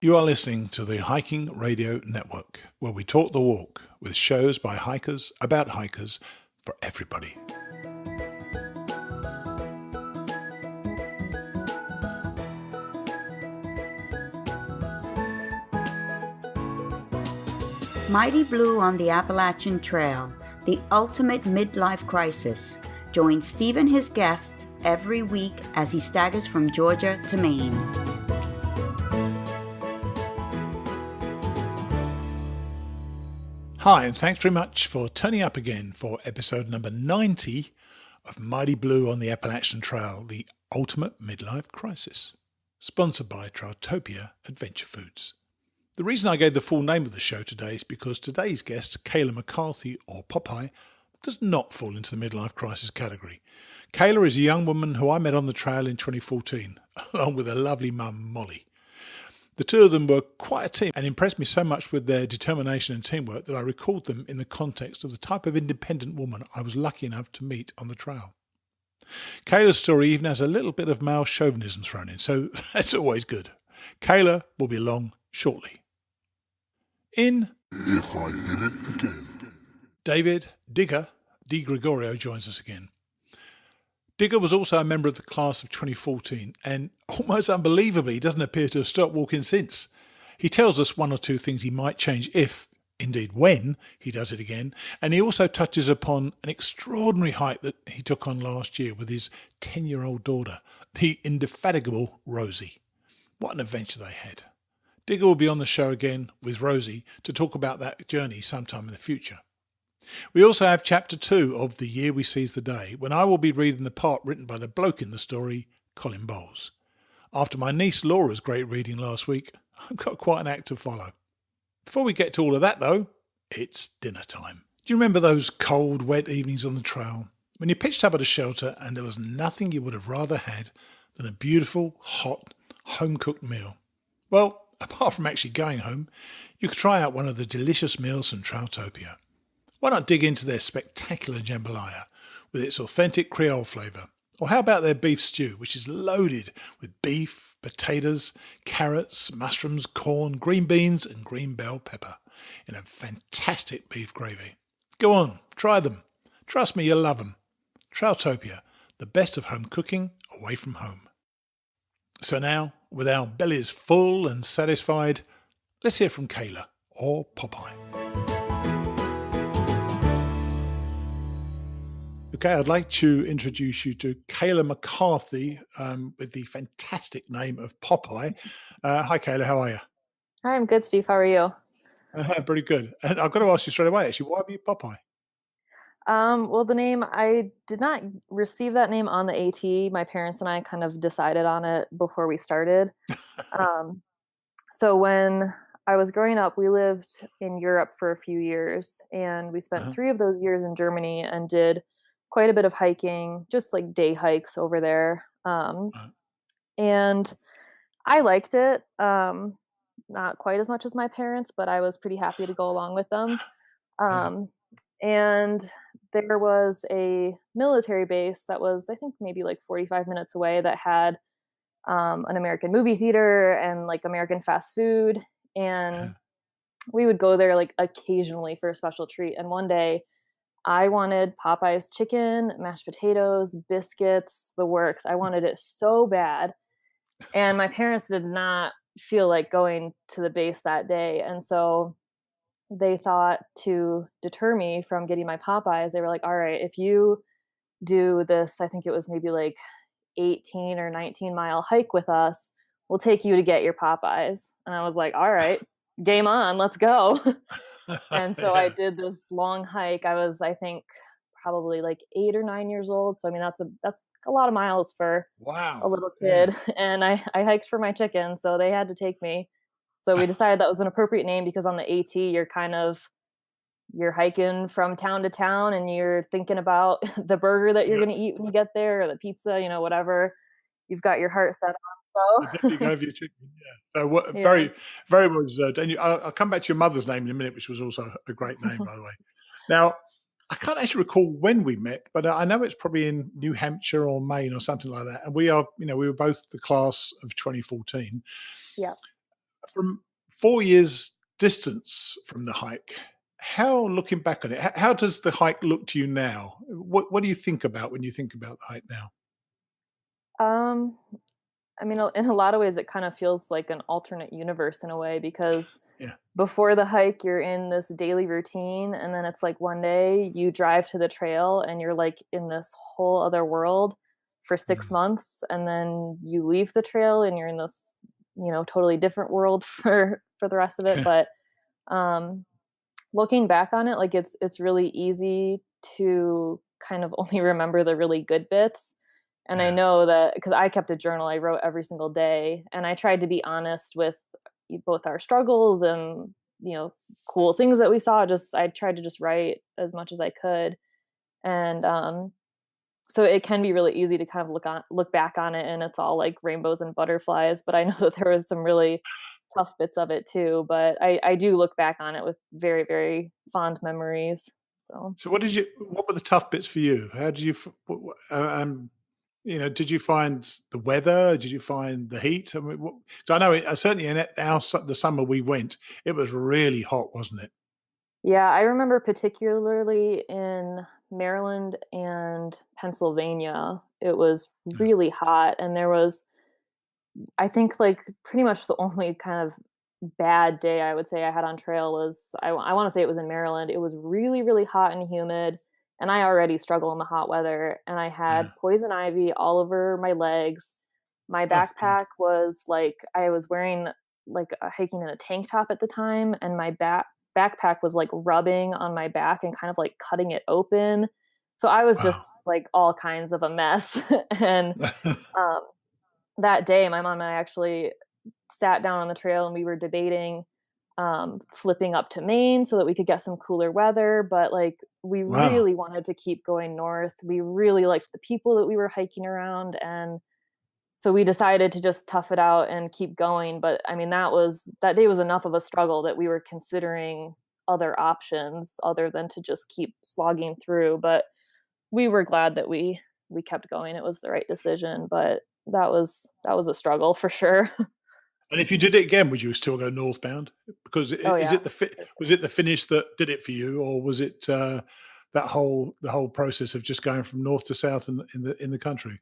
You are listening to the Hiking Radio Network, where we talk the walk with shows by hikers about hikers for everybody. Mighty Blue on the Appalachian Trail, the ultimate midlife crisis. Join Steve and his guests every week as he staggers from Georgia to Maine. Hi, and thanks very much for turning up again for episode number 90 of Mighty Blue on the Appalachian Trail, the ultimate midlife crisis. Sponsored by Troutopia Adventure Foods. The reason I gave the full name of the show today is because today's guest, Kayla McCarthy, or Popeye, does not fall into the midlife crisis category. Kayla is a young woman who I met on the trail in 2014, along with her lovely mum, Molly. The two of them were quite a team and impressed me so much with their determination and teamwork that I recalled them in the context of the type of independent woman I was lucky enough to meet on the trail. Kayla's story even has a little bit of male chauvinism thrown in, so that's always good. Kayla will be along shortly. In If I Hit It Again, David Digger DiGrigorio joins us again. Digger was also a member of the class of 2014 and almost unbelievably doesn't appear to have stopped walking since. He tells us one or two things he might change if, indeed when, he does it again, and he also touches upon an extraordinary hike that he took on last year with his 10-year-old daughter, the indefatigable Rosie. What an adventure they had. Digger will be on the show again with Rosie to talk about that journey sometime in the future. We also have chapter 2 of The Year We Seize the Day, when I will be reading the part written by the bloke in the story, Colin Bowles. After my niece Laura's great reading last week, I've got quite an act to follow. Before we get to all of that though, it's dinner time. Do you remember those cold, wet evenings on the trail, when you pitched up at a shelter and there was nothing you would have rather had than a beautiful, hot, home-cooked meal? Well, apart from actually going home, you could try out one of the delicious meals from Troutopia. Why not dig into their spectacular jambalaya with its authentic Creole flavour? Or how about their beef stew, which is loaded with beef, potatoes, carrots, mushrooms, corn, green beans and green bell pepper in a fantastic beef gravy. Go on, try them. Trust me, you'll love them. Troutopia, the best of home cooking away from home. So now, with our bellies full and satisfied, let's hear from Kayla, or Popeye. Okay, I'd like to introduce you to Kayla McCarthy with the fantastic name of Popeye. Hi, Kayla, how are you? Hi, I'm good, Steve. How are you? Pretty good. And I've got to ask you straight away, actually, why are you Popeye? Well, the name, I did not receive that name on the AT. My parents and I kind of decided on it before we started. So when I was growing up, we lived in Europe for a few years, and we spent 3 of those years in Germany and did quite a bit of hiking, just like day hikes over there. And I liked it. Not quite as much as my parents, but I was pretty happy to go along with them. And there was a military base that was, I think, maybe like 45 minutes away that had an American movie theater and like American fast food. And we would go there like occasionally for a special treat. And one day I wanted Popeye's chicken, mashed potatoes, biscuits, the works. I wanted it so bad. And my parents did not feel like going to the base that day. And so they thought, to deter me from getting my Popeyes, they were like, all right, if you do this, I think it was maybe like 18 or 19 mile hike with us, we'll take you to get your Popeyes. And I was like, all right, game on, let's go. And so I did this long hike. I was, I think, probably like 8 or 9 years old. So I mean, that's a lot of miles for a little kid. Yeah. And I hiked for my chicken, so they had to take me. So we decided that was an appropriate name because on the AT, you're hiking from town to town and you're thinking about the burger that you're going to eat when you get there, or the pizza, whatever you've got your heart set on. So you have your chicken. Yeah. So very, very well deserved. And I'll come back to your mother's name in a minute, which was also a great name, by the way. Now, I can't actually recall when we met, but I know it's probably in New Hampshire or Maine or something like that. And we were both the class of 2014. Yeah. from 4 years distance from the hike, how, looking back on it, how does the hike look to you now? What do you think about when you think about the hike now? Um, I mean, in a lot of ways, it kind of feels like an alternate universe in a way because Yeah. before the hike, you're in this daily routine, and then it's like one day you drive to the trail and you're like in this whole other world for six Mm. months, and then you leave the trail and you're in this, totally different world for the rest of it. Yeah. But um, looking back on it, like it's really easy to kind of only remember the really good bits. And I Yeah. know that because I kept a journal, I wrote every single day, and I tried to be honest with both our struggles and cool things that we saw. Just I tried to just write as much as I could, and so it can be really easy to kind of look back on it, and it's all like rainbows and butterflies. But I know that there was some really tough bits of it too. But I do look back on it with very, very fond memories. So. So what were the tough bits for you? How did you, did you find the weather? Did you find the heat? I mean, 'cause I know certainly in the summer we went, it was really hot, wasn't it? Yeah, I remember particularly in Maryland and Pennsylvania, it was Yeah. really hot, and there was, I think, like pretty much the only kind of bad day I would say I had on trail was I want to say it was in Maryland. It was really, really hot and humid, and I already struggle in the hot weather, and I Yeah. had poison ivy all over my legs. My Oh, God. backpack was like I was wearing like hiking in a tank top at the time, and my backpack was like rubbing on my back and kind of like cutting it open. So I was Wow. just like all kinds of a mess. And um, that day, my mom and I actually sat down on the trail and we were debating flipping up to Maine so that we could get some cooler weather. But like we Wow. really wanted to keep going north. We really liked the people that we were hiking around, and so we decided to just tough it out and keep going. But I mean, that day was enough of a struggle that we were considering other options other than to just keep slogging through. But we were glad that we kept going. It was the right decision, but that was a struggle for sure. And if you did it again, would you still go northbound? Because Oh is yeah. it was it the finish that did it for you, or was it the whole process of just going from north to south in the country?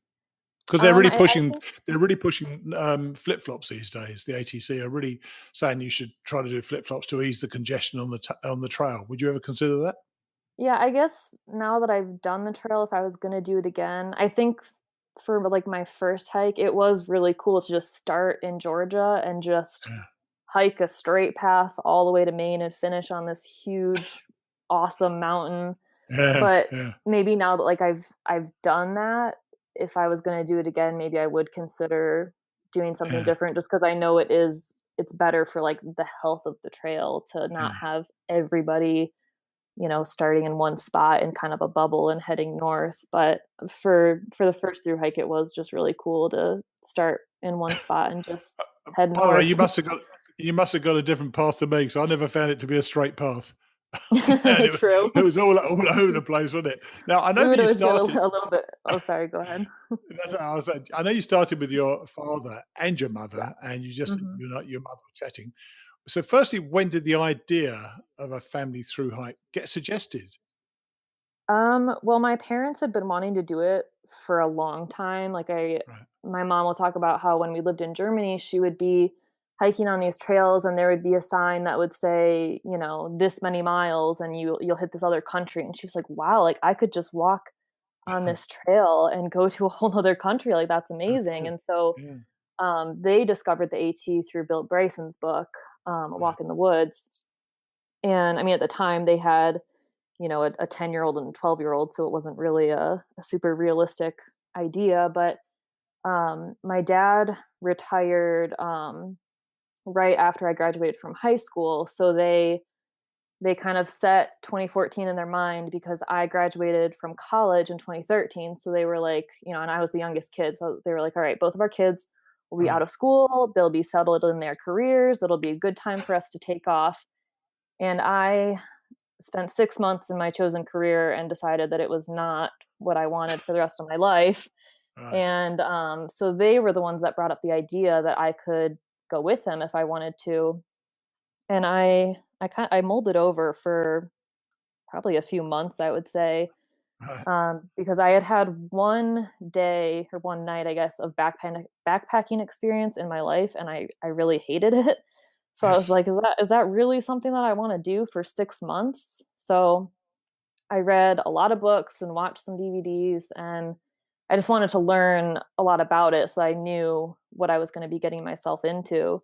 Because I think they're really pushing flip flops these days. The ATC are really saying you should try to do flip flops to ease the congestion on on the trail. Would you ever consider that? Yeah, I guess now that I've done the trail, if I was gonna do it again, I think for like my first hike, it was really cool to just start in Georgia and just Yeah, hike a straight path all the way to Maine and finish on this huge, awesome mountain. yeah, But yeah, maybe now that like I've done that, if I was gonna do it again, maybe I would consider doing something yeah, different just because I know it's better for like the health of the trail to not yeah. have everybody starting in one spot in kind of a bubble and heading north. But for the first through hike, it was just really cool to start in one spot and just head By the way, north. you must have got a different path than me, because I never found it to be a straight path. And True. it was all over the place, wasn't it? Now I know We that would you always get started. a little bit. Oh, sorry. Go ahead. That's what I was saying. I know you started with your father and your Yeah. mother, and Mhm. your mother were chatting. So, firstly, when did the idea of a family through hike get suggested? Well, my parents had been wanting to do it for a long time. Right. My mom will talk about how when we lived in Germany, she would be hiking on these trails and there would be a sign that would say, this many miles and you'll hit this other country. And she was like, wow, like I could just walk on this trail and go to a whole other country. Like that's Oh, amazing. cool. And so Yeah. they discovered the AT through Bill Bryson's book, A Right. Walk in the Woods. And I mean, at the time they had a 10-year-old and a 12-year-old, so it wasn't really a super realistic idea. But my dad retired right after I graduated from high school, so they kind of set 2014 in their mind because I graduated from college in 2013. So they were like, and I was the youngest kid, so they were like, all right, both of our kids will be out Right. of school, they'll be settled in their careers, it'll be a good time for us to take off. And I spent 6 months in my chosen career and decided that it was not what I wanted for the rest of my life. Right. And so they were the ones that brought up the idea that I could go with him if I wanted to. And I mulled it over for probably a few months, I would say, Right. because I had one day or one night, I guess, of backpacking experience in my life, and I really hated it. So I was Yes. like, is that really something that I want to do for 6 months? So I read a lot of books and watched some DVDs, and I just wanted to learn a lot about it so I knew what I was going to be getting myself into.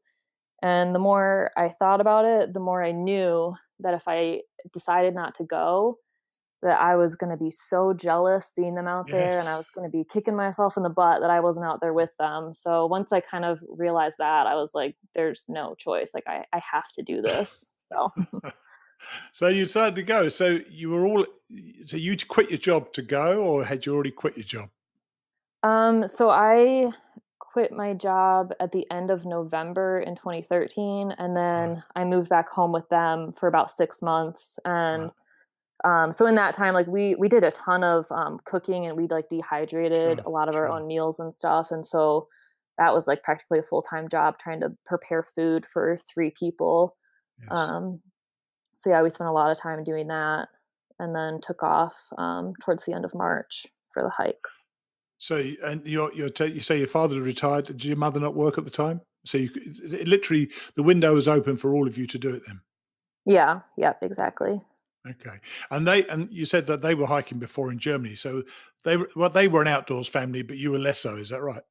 And the more I thought about it, the more I knew that if I decided not to go, that I was going to be so jealous seeing them out there, and I Yes. was going to be kicking myself in the butt that I wasn't out there with them. So once I kind of realized that, I was like, there's no choice. Like I have to do this. So So you decided to go. So you'd quit your job to go, or had you already quit your job? so I quit my job at the end of November in 2013, and Right. then I moved back home with them for about 6 months. And Right. so in that time, like we did a ton of cooking, and we like dehydrated Sure. a lot of our Sure. own meals and stuff. And so that was like practically a full-time job trying to prepare food for 3 people. Yes. Um, so yeah, we spent a lot of time doing that, and then took off towards the end of March for the hike. So, and you say your father had retired. Did your mother not work at the time? So literally the window was open for all of you to do it then. Yeah, yep, exactly. Okay. And you said that they were hiking before in Germany. So they were an outdoors family, but you were less so. Is that right?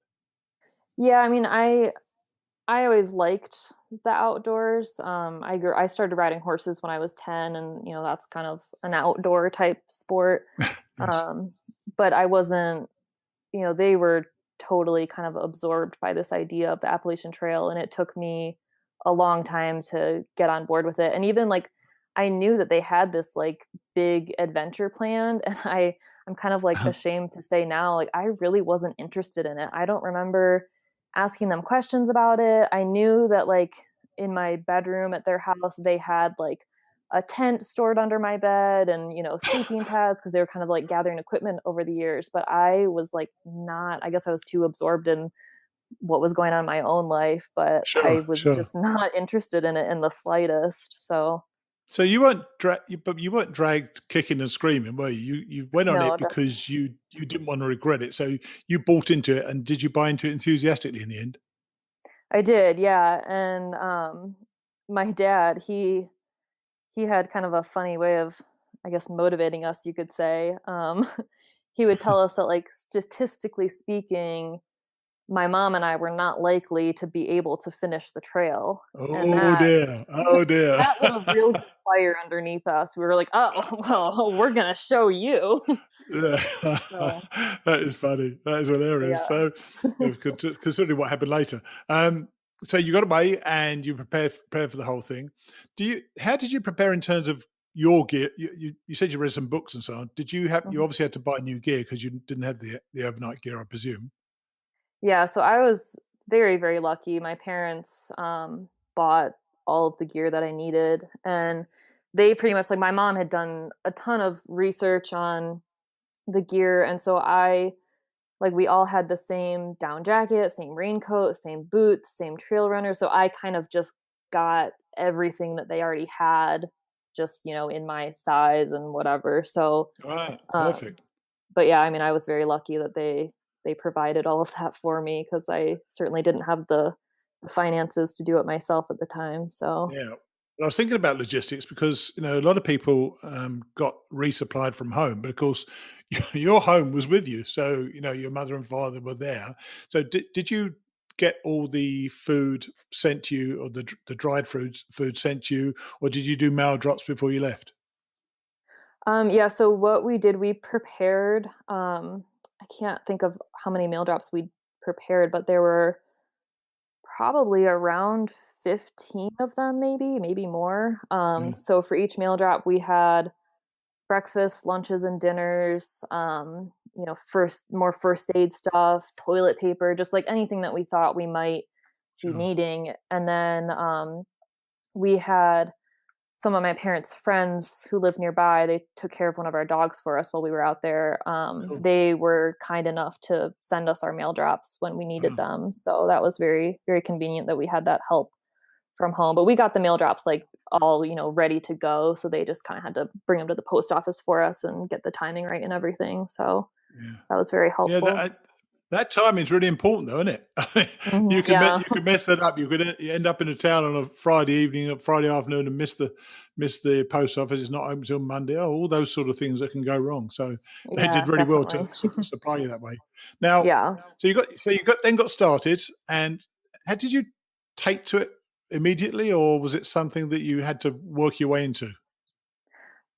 Yeah, I mean, I always liked the outdoors. I started riding horses when I was 10, and that's kind of an outdoor type sport. Yes. Um, but I wasn't, they were totally kind of absorbed by this idea of the Appalachian Trail, and it took me a long time to get on board with it. And even like I knew that they had this like big adventure planned, and I'm kind of like ashamed to say now, like I really wasn't interested in it. I don't remember asking them questions about it. I knew that like in my bedroom at their house, they had like a tent stored under my bed, and sleeping pads, because they were kind of like gathering equipment over the years. But I was like not, I guess I was too absorbed in what was going on in my own life, but I Sure. was Sure. just not interested in it in the slightest. So So you weren't dragged kicking and screaming, were you? You went on no, it because you didn't want to regret it. So you bought into it, and did you buy into it enthusiastically in the end? I did, yeah. And my dad, he had kind of a funny way of, I guess, motivating us, you could say. He would tell us that, like, statistically speaking, my mom and I were not likely to be able to finish the trail, and Oh that dear. Oh dear. that lit a real good fire underneath us. We were like, "Oh, well, we're gonna show you." Yeah. So, That is funny. That is hilarious. yeah. So, considering what happened later. So you got away and you prepared for the whole thing. How did you prepare in terms of your gear? You said you read some books and so on. You Mhm. obviously had to buy new gear because you didn't have the overnight gear, I presume. Yeah, so I was very, very lucky. My parents, bought all of the gear that I needed, and they pretty much like, my mom had done a ton of research on the gear, and so we all had the same down jacket, same raincoat, same boots, same trail runner, so I kind of just got everything that they already had, just, in my size and whatever. So, Right. um Perfect. but yeah, I mean, I was very lucky that they provided all of that for me, because I certainly didn't have the finances to do it myself at the time. So Yeah. Well, I was thinking about logistics because a lot of people got resupplied from home, but of course your home was with you, so your mother and father were there. So did you get all the food sent to you, or the dried food sent to you, or did you do mail drops before you left? yeah, so what we did, we prepared, I can't think of how many meal drops we prepared, but there were probably around 15 of them, maybe more. Yeah. So for each meal drop, we had breakfast, lunches, and dinners. First aid stuff, toilet paper, just like anything that we thought we might be Sure. needing. And then we had some of my parents' friends who live nearby, they took care of one of our dogs for us while we were out there. Cool. They were kind enough to send us our mail drops when we needed Wow. them. So that was very, very convenient that we had that help from home. But we got the mail drops like all, ready to go. So they just kind of had to bring them to the post office for us and get the timing right and everything. So Yeah. that was very Yeah, helpful. that timing is really important, though, isn't it? Mhm, You can yeah. you can mess that up. You could end up in a town on a Friday evening, or Friday afternoon, and miss the post office. It's not open till Monday. Oh, all those sort of things that can go wrong. So they Yeah, did really well to definitely. supply you that way. Now, Yeah. so you got started, and how did you take to it immediately, or was it something that you had to work your way into?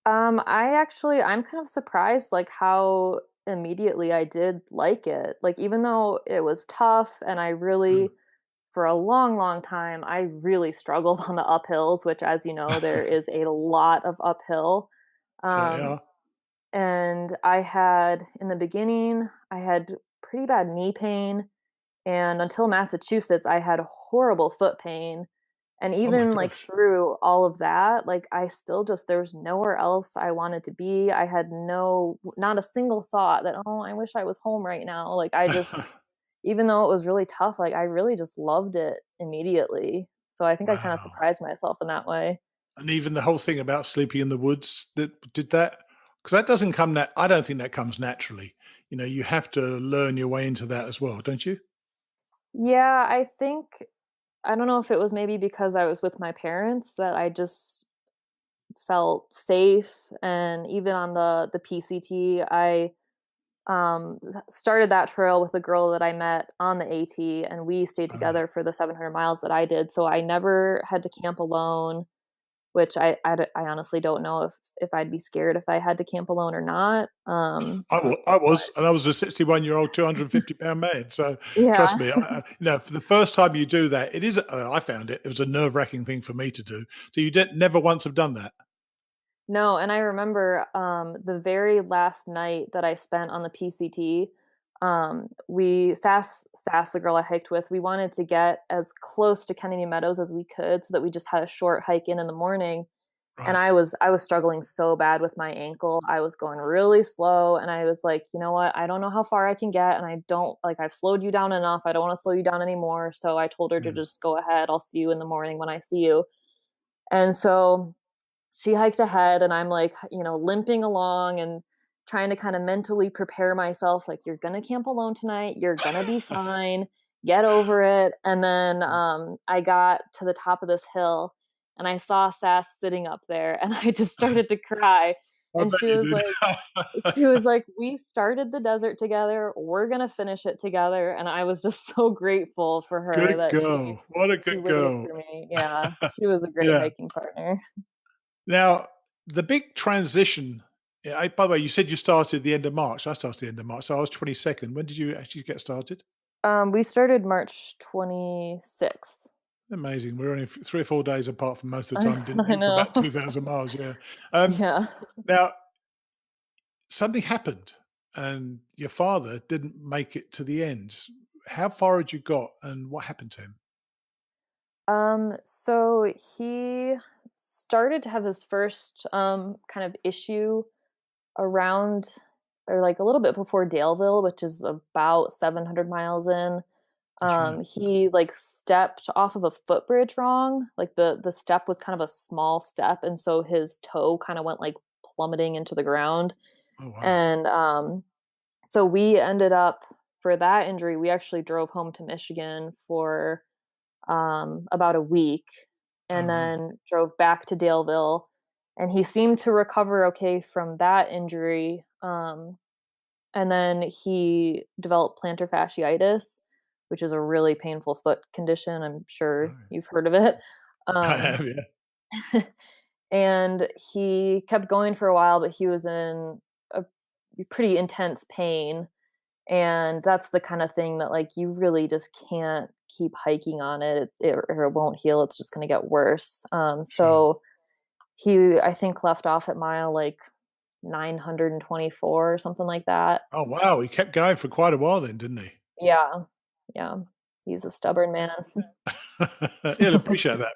I'm kind of surprised like how immediately I did like it. Like even though it was tough and I Mm. really for a long, long time, I really struggled on the uphills, which as you know, there is a lot of uphill. So Um, yeah, and I had in the beginning, I had pretty bad knee pain. And until Massachusetts, I had horrible foot pain. And oh my even like gosh, through all of that, like I still just there was nowhere else I wanted to be. I had not a single thought that, oh, I wish I was home right now. Like I just even though it was really tough, like I really just loved it immediately. So I think I kind of wow. surprised myself in that way. And even the whole thing about sleeping in the woods, that did that, because that doesn't come nat I don't think that comes naturally. You have to learn your way into that as well, don't you? Yeah, I don't know if it was maybe because I was with my parents that I just felt safe. And even on the PCT, I started that trail with a girl that I met on the AT, and we stayed Uh, together for the 700 miles that I did. So I never had to camp alone, which I honestly don't know if I'd be scared if I had to camp alone or not. I But was, and I was a 61-year-old, 250-pound man. So yeah. trust me, for the first time you do that, it is. I found it. It was a nerve-wracking thing for me to do. So you did never once have done that. No, and I remember the very last night that I spent on the PCT. We Sass, the girl I hiked with, we wanted to get as close to Kennedy Meadows as we could, so that we just had a short hike in the morning. And Right. I was struggling so bad with my ankle. I was going really slow, and I was like, you know what? I don't know how far I can get, and I don't like I've slowed you down enough. I don't want to slow you down anymore. So I told her to Mm. just go ahead. I'll see you in the morning when I see you. And so she hiked ahead, and I'm like, limping along and trying to kind of mentally prepare myself like, you're going to camp alone tonight. You're going to be fine. Get over it. And then I got to the top of this hill, and I saw Sass sitting up there, and I just started to cry. I And bet you did. she was like, we started the desert together. We're going to finish it together. And I was just so grateful for her Good that girl. What a she good waited girl. for me. Yeah. She was a great Yeah. hiking partner. Now, the big transition, yeah, by the way, you said you started the end of March. I started the end of March, so I was 22nd. When did you actually get started? We started March 26th. Amazing. We're only 3 or 4 days apart from most of the I time. Didn't I meet for know. about 2,000 miles. Yeah. Um, Yeah. now, something happened, and your father didn't make it to the end. How far had you got, and what happened to him? So he started to have his first kind of issue around or like a little bit before Daleville, which is about 700 miles in. That's right. He like stepped off of a footbridge wrong. Like the step was kind of a small step, and so his toe kind of went like plummeting into the ground. Oh, wow. And so we ended up for that injury, we actually drove home to Michigan for about a week, Oh, and wow. then drove back to Daleville. And he seemed to recover okay from that injury. And then he developed plantar fasciitis, which is a really painful foot condition. I'm sure Right. you've heard of it. I Um, have, yeah. and he kept going for a while, but he was in a pretty intense pain. And that's the kind of thing that like you really just can't keep hiking on it, or it won't heal. It's just going to get worse. Sure. So he, I think, left off at mile like 924 or something like that. Oh, wow. He kept going for quite a while then, didn't he? Yeah, yeah, he's a stubborn man. He'll appreciate that.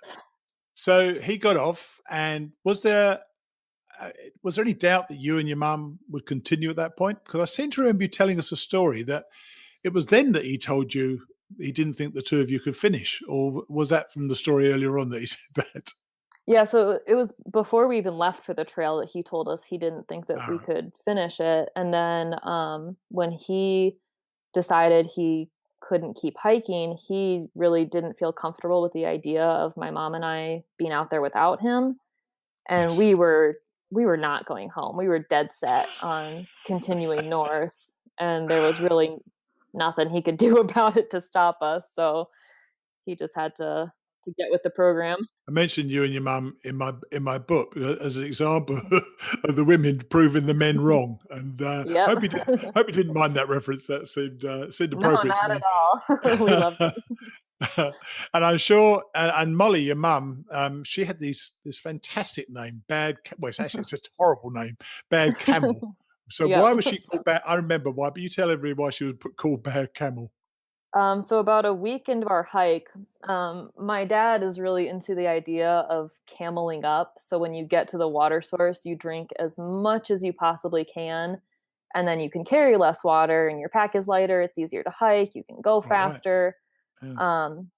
So he got off, and uh, was there any doubt that you and your mum would continue at that point? Because I seem to remember you telling us a story that it was then that he told you he didn't think the two of you could finish, or was that from the story earlier on that he said that? Yeah, so it was before we even left for the trail that he told us he didn't think that All we right. could finish it, and then, when he decided he couldn't keep hiking, he really didn't feel comfortable with the idea of my mom and I being out there without him, and Yes. we were not going home. We were dead set on continuing north, and there was really nothing he could do about it to stop us, so he just had to get with the program. I mentioned you and your mum in my book as an example of the women proving the men wrong, and Yep. hope you didn't mind that reference. That seemed No, appropriate to not at me. all. We loved it. And I'm sure, and Molly, your mum, she had this fantastic name, well, it's a horrible name, Bad Camel. So Yep. why was she called Bad? I remember why, but you tell everybody why she was called Bad Camel. So about a week into our hike, my dad is really into the idea of cameling up. So when you get to the water source, you drink as much as you possibly can, and then you can carry less water, and your pack is lighter. It's easier to hike. You can go All right. faster. Yeah. Um,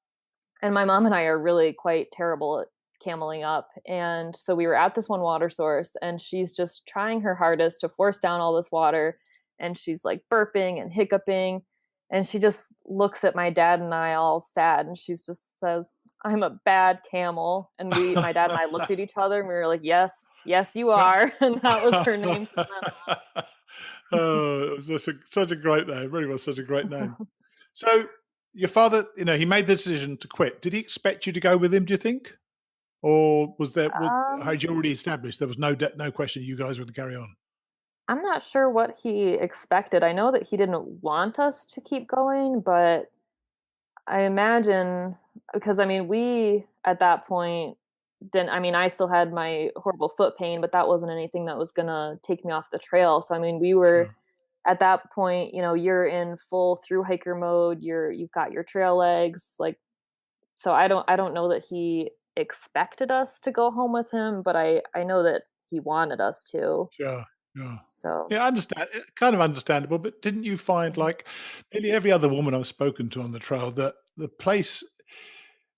and my mom and I are really quite terrible at cameling up. And so we were at this one water source, and she's just trying her hardest to force down all this water. And she's like burping and hiccuping. And she just looks at my dad and I all sad. And she's just says, "I'm a bad camel." And my dad and I looked at each other and we were like, "Yes, yes, you are." And that was her name from Oh, it was just such a great name. Really was such a great name. So your father, he made the decision to quit. Did he expect you to go with him? Do you think, or then. had you already established there was no question you guys were going to carry on? I'm not sure what he expected. I know that he didn't want us to keep going, but I imagine because I mean, we at that point didn't, I mean, I still had my horrible foot pain, but that wasn't anything that was gonna take me off the trail. So I mean, we were Sure. at that point, you're in full through hiker mode, you've got your trail legs, like so I don't know that he expected us to go home with him, but I know that he wanted us to. Sure. Sure. So Yeah, I understand. Kind of understandable, but didn't you find, mhm. like nearly every other woman I've spoken to on the trail, that the place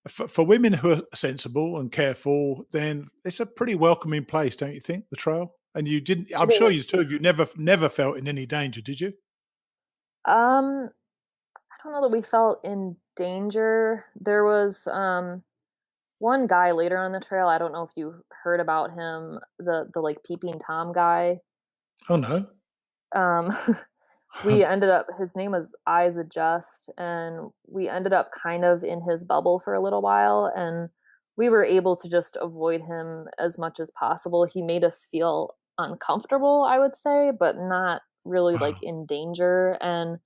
for women who are sensible and careful, then it's a pretty welcoming place, don't you think? The trail, and you didn't. I'm It sure you is. two of you never felt in any danger, did you? I don't know that we felt in danger. There was one guy later on the trail. I don't know if you heard about him, the like peeping Tom guy. Oh no. Um we ended up his name was Eyes Adjust, and we ended up kind of in his bubble for a little while, and we were able to just avoid him as much as possible. He made us feel uncomfortable, I would say, but not really like Wow. in danger. And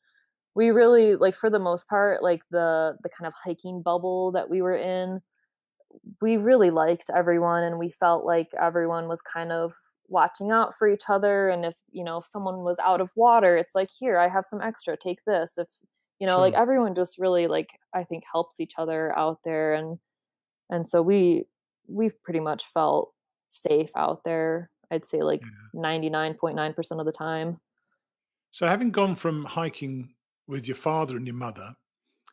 we really like for the most part, like the kind of hiking bubble that we were in, we really liked everyone and we felt like everyone was kind of watching out for each other. And if someone was out of water, it's like, here, I have some extra, take this. If like Sure. everyone just really like I think helps each other out there. And so we've pretty much felt safe out there. I'd say like Yeah. 99.9% of the time. So, having gone from hiking with your father and your mother,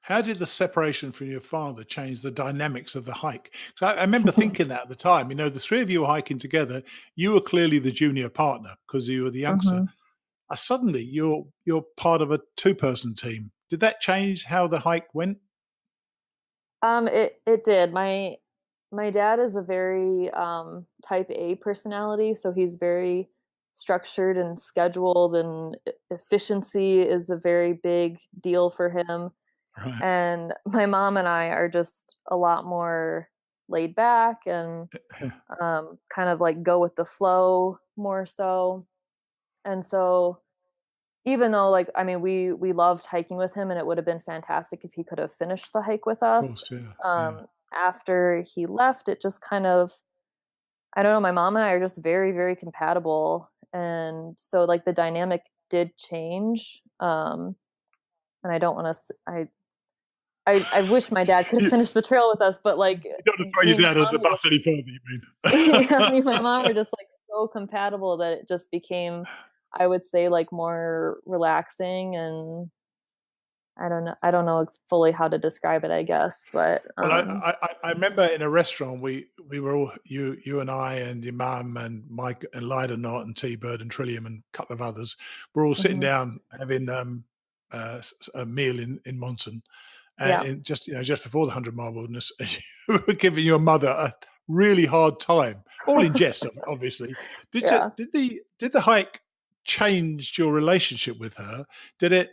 how did the separation from your father change the dynamics of the hike? So I remember thinking that at the time, the three of you were hiking together. You were clearly the junior partner because you were the youngster. Mhm. Suddenly, you're part of a two-person team. Did that change how the hike went? It did. My dad is a very type A personality, so he's very structured and scheduled, and efficiency is a very big deal for him. Right. And my mom and I are just a lot more laid back and kind of like go with the flow more so. And so even though, like, I mean, we loved hiking with him, and it would have been fantastic if he could have finished the hike with Of us. course, yeah, yeah, Um, After he left, it just kind of I don't know, my mom and I are just very, very compatible, and so, like, the dynamic did change, and I don't wanna I wish my dad could have You finished the trail with us, but like you don't want to throw me your and my dad under the mom were bus any further, you mean? just yeah, me and my mom were just like so compatible that it just became, I would say, like more relaxing, and I don't know fully how to describe it, I guess, but Well, I remember in a restaurant we were all you and I and your mum and Mike and Lyda Knott and T-Bird and Trillium and a couple of others. We're all sitting mhm, down having a meal in Monton, and yeah, just just before the 100 Mile Wilderness, you were giving your mother a really hard time, all in jest, obviously. yeah. Did the hike change your relationship with her? Did it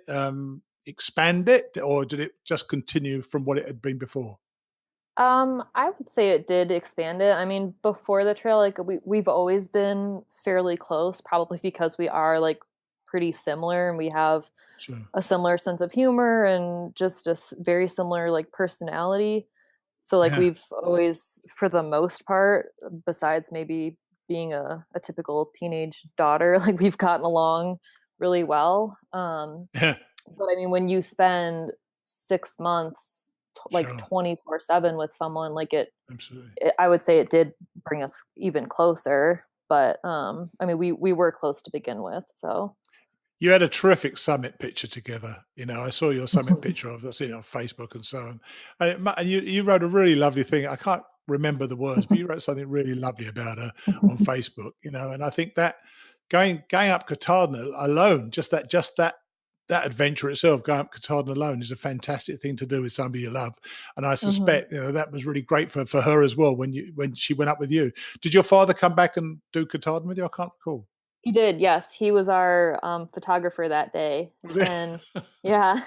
expand it, or did it just continue from what it had been before? I would say it did expand it. I mean, before the trail, like we've always been fairly close, probably because we are like pretty similar and we have Sure. a similar sense of humor and just a very similar like personality. So like Yeah. we've always, for the most part, besides maybe being a typical teenage daughter, like we've gotten along really well. Yeah. But I mean, when you spend 6 months like Sure. 24/7 with someone, like Absolutely. I would say it did bring us even closer. But I mean, we were close to begin with, so. You had a terrific summit picture together. I saw your summit picture. I've seen it on Facebook and so on. And you wrote a really lovely thing. I can't remember the words, but you wrote something really lovely about her on Facebook. And I think that going up Katahdin alone, that adventure itself, going up Katahdin alone, is a fantastic thing to do with somebody you love. And I Mhm. suspect that was really great for her as well when she went up with you. Did your father come back and do Katahdin with you? I can't recall. He did, yes. He was our, photographer that day, Was it? and yeah,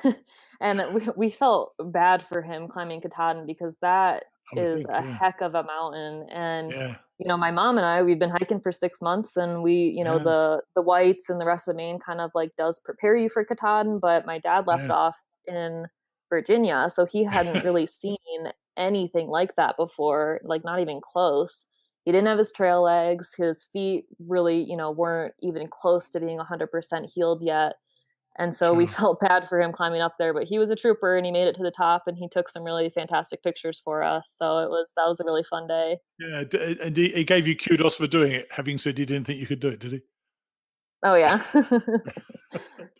and we felt bad for him climbing Katahdin because that I would is think, a yeah. heck of a mountain, and, Yeah. my mom and I, we've been hiking for 6 months, and Yeah. the whites and the rest of Maine kind of, like, does prepare you for Katahdin, but my dad left Yeah. off in Virginia, so he hadn't really seen anything like that before, like, not even close. He didn't have his trail legs. His feet really, weren't even close to being 100% healed yet. And so we Sure. felt bad for him climbing up there, but he was a trooper and he made it to the top and he took some really fantastic pictures for us. So that was a really fun day. Yeah, and he gave you kudos for doing it, having said he didn't think you could do it, did he? Oh yeah.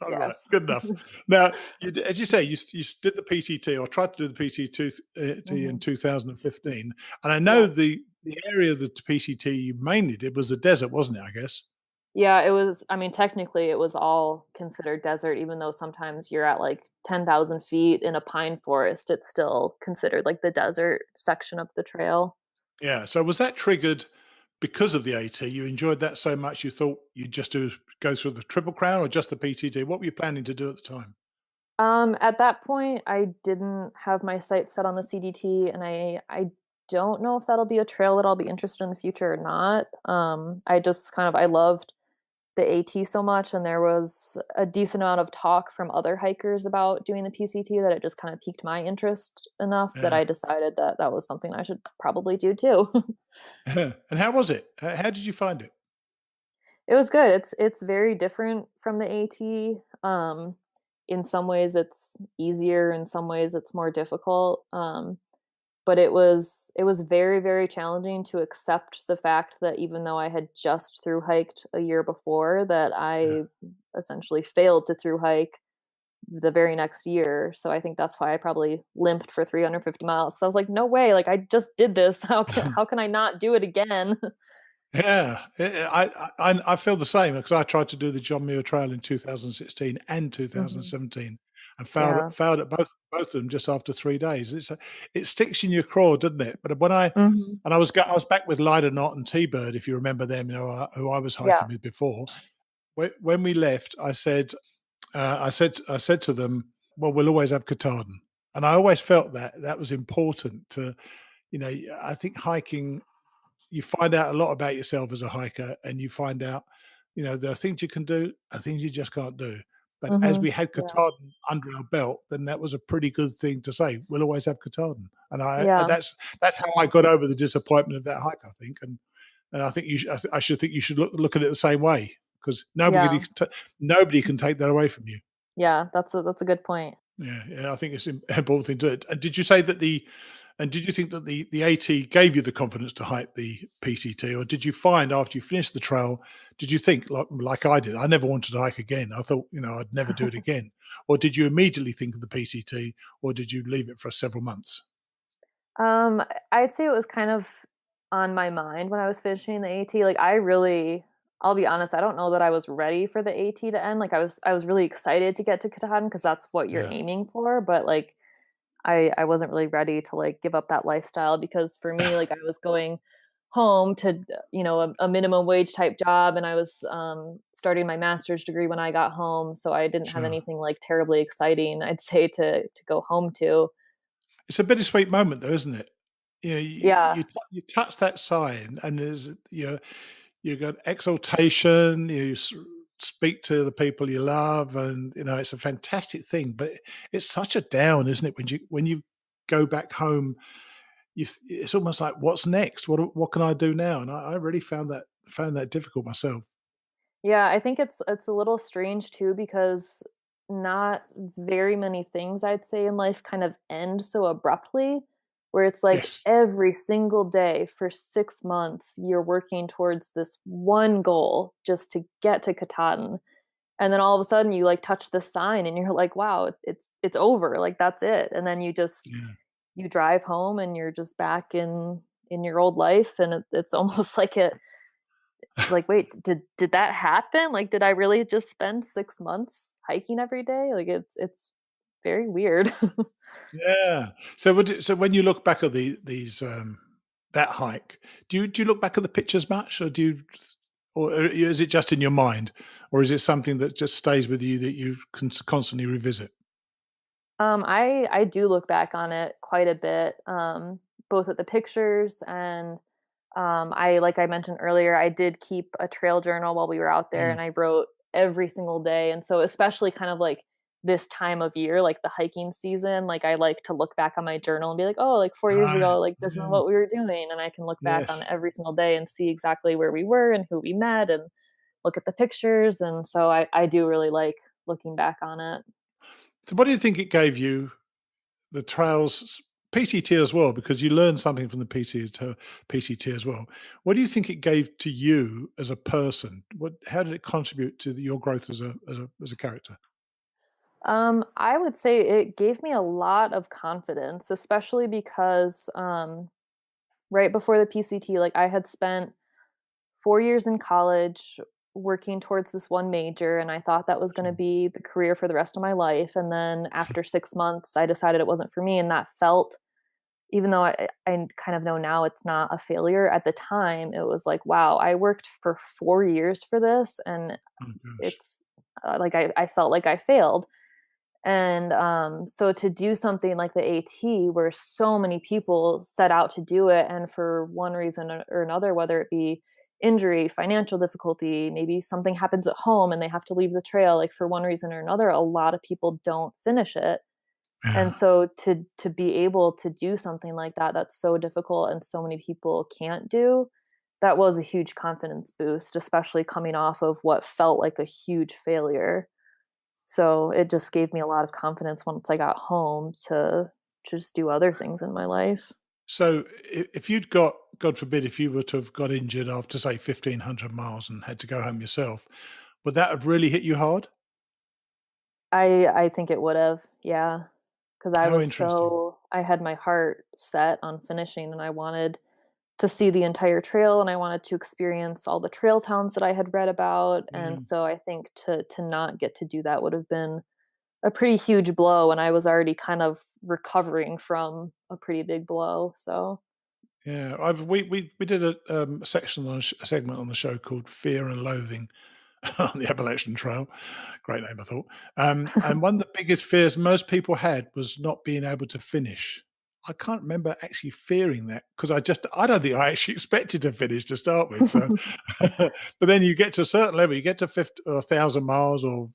All right, Yes. good enough. Now, as you say, you did the PCT or tried to do the PCT in Mhm. 2015, and I know Yeah. the area of the PCT you mainly did was the desert, wasn't it? I guess. Yeah, it was, I mean, technically it was all considered desert, even though sometimes you're at like 10,000 feet in a pine forest, it's still considered like the desert section of the trail. Yeah. So was that triggered because of the AT? You enjoyed that so much you thought you'd just go through the Triple Crown or just the PCT? What were you planning to do at the time? At that point, I didn't have my sights set on the CDT, and I don't know if that'll be a trail that I'll be interested in the future or not. I just kind of I loved the AT so much, and there was a decent amount of talk from other hikers about doing the PCT that it just kind of piqued my interest enough that Yeah. I decided that that was something I should probably do too. And how was it? How did you find it? It was good. It's very different from the AT. In some ways it's easier, in some ways it's more difficult. But it was very, very challenging to accept the fact that even though I had just through hiked a year before, that Yeah. I essentially failed to through hike the very next year. So I think that's why I probably limped for 350 miles. So I was like, no way, like I just did this. How can I not do it again? Yeah, I feel the same because I tried to do the John Muir Trail in 2016 and Mhm. 2017 and Yeah. failed at both of them just after 3 days. It sticks in your craw, doesn't it? But when Mhm. I was back with Lyda Knott and T-Bird, if you remember them, who I was Yeah. hiking with before. When we left, I said to them, "Well, we'll always have Katahdin," and I always felt that was important to, I think hiking you find out a lot about yourself as a hiker and you find out, there are things you can do and things you just can't do. But as we Mhm. had Yeah. Katahdin under our belt, then that was a pretty good thing to say. We'll always have Katahdin, and Yeah. that's how I got over the disappointment of that hike. I think, and I think I should think you should look at it the same way because Yeah. nobody can take that away from you. Yeah. That's a good point. Yeah, I think it's an important thing to do. And did you say that did you think that the AT gave you the confidence to hike the PCT, or did you find after you finished the trail, did you think like I did, I never wanted to hike again? I thought, I'd never do it again. Or did you immediately think of the PCT, or did you leave it for several months? I'd say it was kind of on my mind when I was finishing the AT. Like I'll be honest, I don't know that I was ready for the AT to end. Like I was really excited to get to Katahdin because that's what you're Yeah, aiming for, but like I wasn't really ready to like give up that lifestyle because for me, like I was going home to a minimum wage type job, and I was starting my master's degree when I got home, so I didn't have sure. anything like terribly exciting, I'd say, to go home to. It's a bittersweet moment, though, isn't it? Yeah. You touch that sign, and you got exaltation. Speak to the people you love, and it's a fantastic thing. But it's such a down, isn't it? When you go back home, it's almost like, what's next? What can I do now? And I really found that difficult myself. Yeah, I think it's a little strange too because not very many things I'd say in life kind of end so abruptly, where it's like Yes, every single day for 6 months you're working towards this one goal just to get to Katahdin. And then all of a sudden you like touch the sign and you're like, wow, it's over. Like that's it. And then yeah, you drive home and you're just back in your old life, and it's almost like, "Wait, did that happen? Like, did I really just spend 6 months hiking every day?" Like, it's very weird. yeah. So when you look back at these that hike, do you look back at the pictures much, or is it just in your mind, or is it something that just stays with you that you can constantly revisit? I do look back on it quite a bit, both at the pictures and, like I mentioned earlier, I did keep a trail journal while we were out there, Mm. and I wrote every single day, and so especially kind of like this time of year, like the hiking season, like I like to look back on my journal and be like, "Oh, like 4 years Right. ago, like this is Yeah. what we were doing," and I can look back on Yes. every single day and see exactly where we were and who we met and look at the pictures, and so I do really like looking back on it. So what do you think it gave you, the trails, PCT as well, because you learned something from the PCT as well. What do you think it gave to you as a person? How did it contribute to your growth as a character? I would say it gave me a lot of confidence, especially because right before the PCT, like I had spent 4 years in college working towards this one major, and I thought that was going to Sure. be the career for the rest of my life. And then after 6 months, I decided it wasn't for me, and that felt, even though I kind of know now it's not a failure. At the time, it was like, wow, I worked for 4 years for this, and Oh gosh. it's like I felt like I failed. And so to do something like the AT, where so many people set out to do it, and for one reason or another, whether it be injury, financial difficulty, maybe something happens at home and they have to leave the trail, like for one reason or another, a lot of people don't finish it. Yeah. And so to be able to do something like that, that's so difficult and so many people can't do, that was a huge confidence boost, especially coming off of what felt like a huge failure. So it just gave me a lot of confidence once I got home to just do other things in my life. So if you'd got, God forbid, if you were to have got injured after say 1,500 miles and had to go home yourself, would that have really hit you hard? I think it would've, yeah, because How interesting. I had my heart set on finishing, and I wanted to see the entire trail, and I wanted to experience all the trail towns that I had read about, and Yeah. so I think to not get to do that would have been a pretty huge blow, and I was already kind of recovering from a pretty big blow, so Yeah, we did a segment on the show called Fear and Loathing on the Appalachian Trail. Great name, I thought. And one of the biggest fears most people had was not being able to finish. I can't remember actually fearing that because I don't think I actually expected to finish to start with. So, but then you get to a certain level, you get to 50 or 1,000 miles or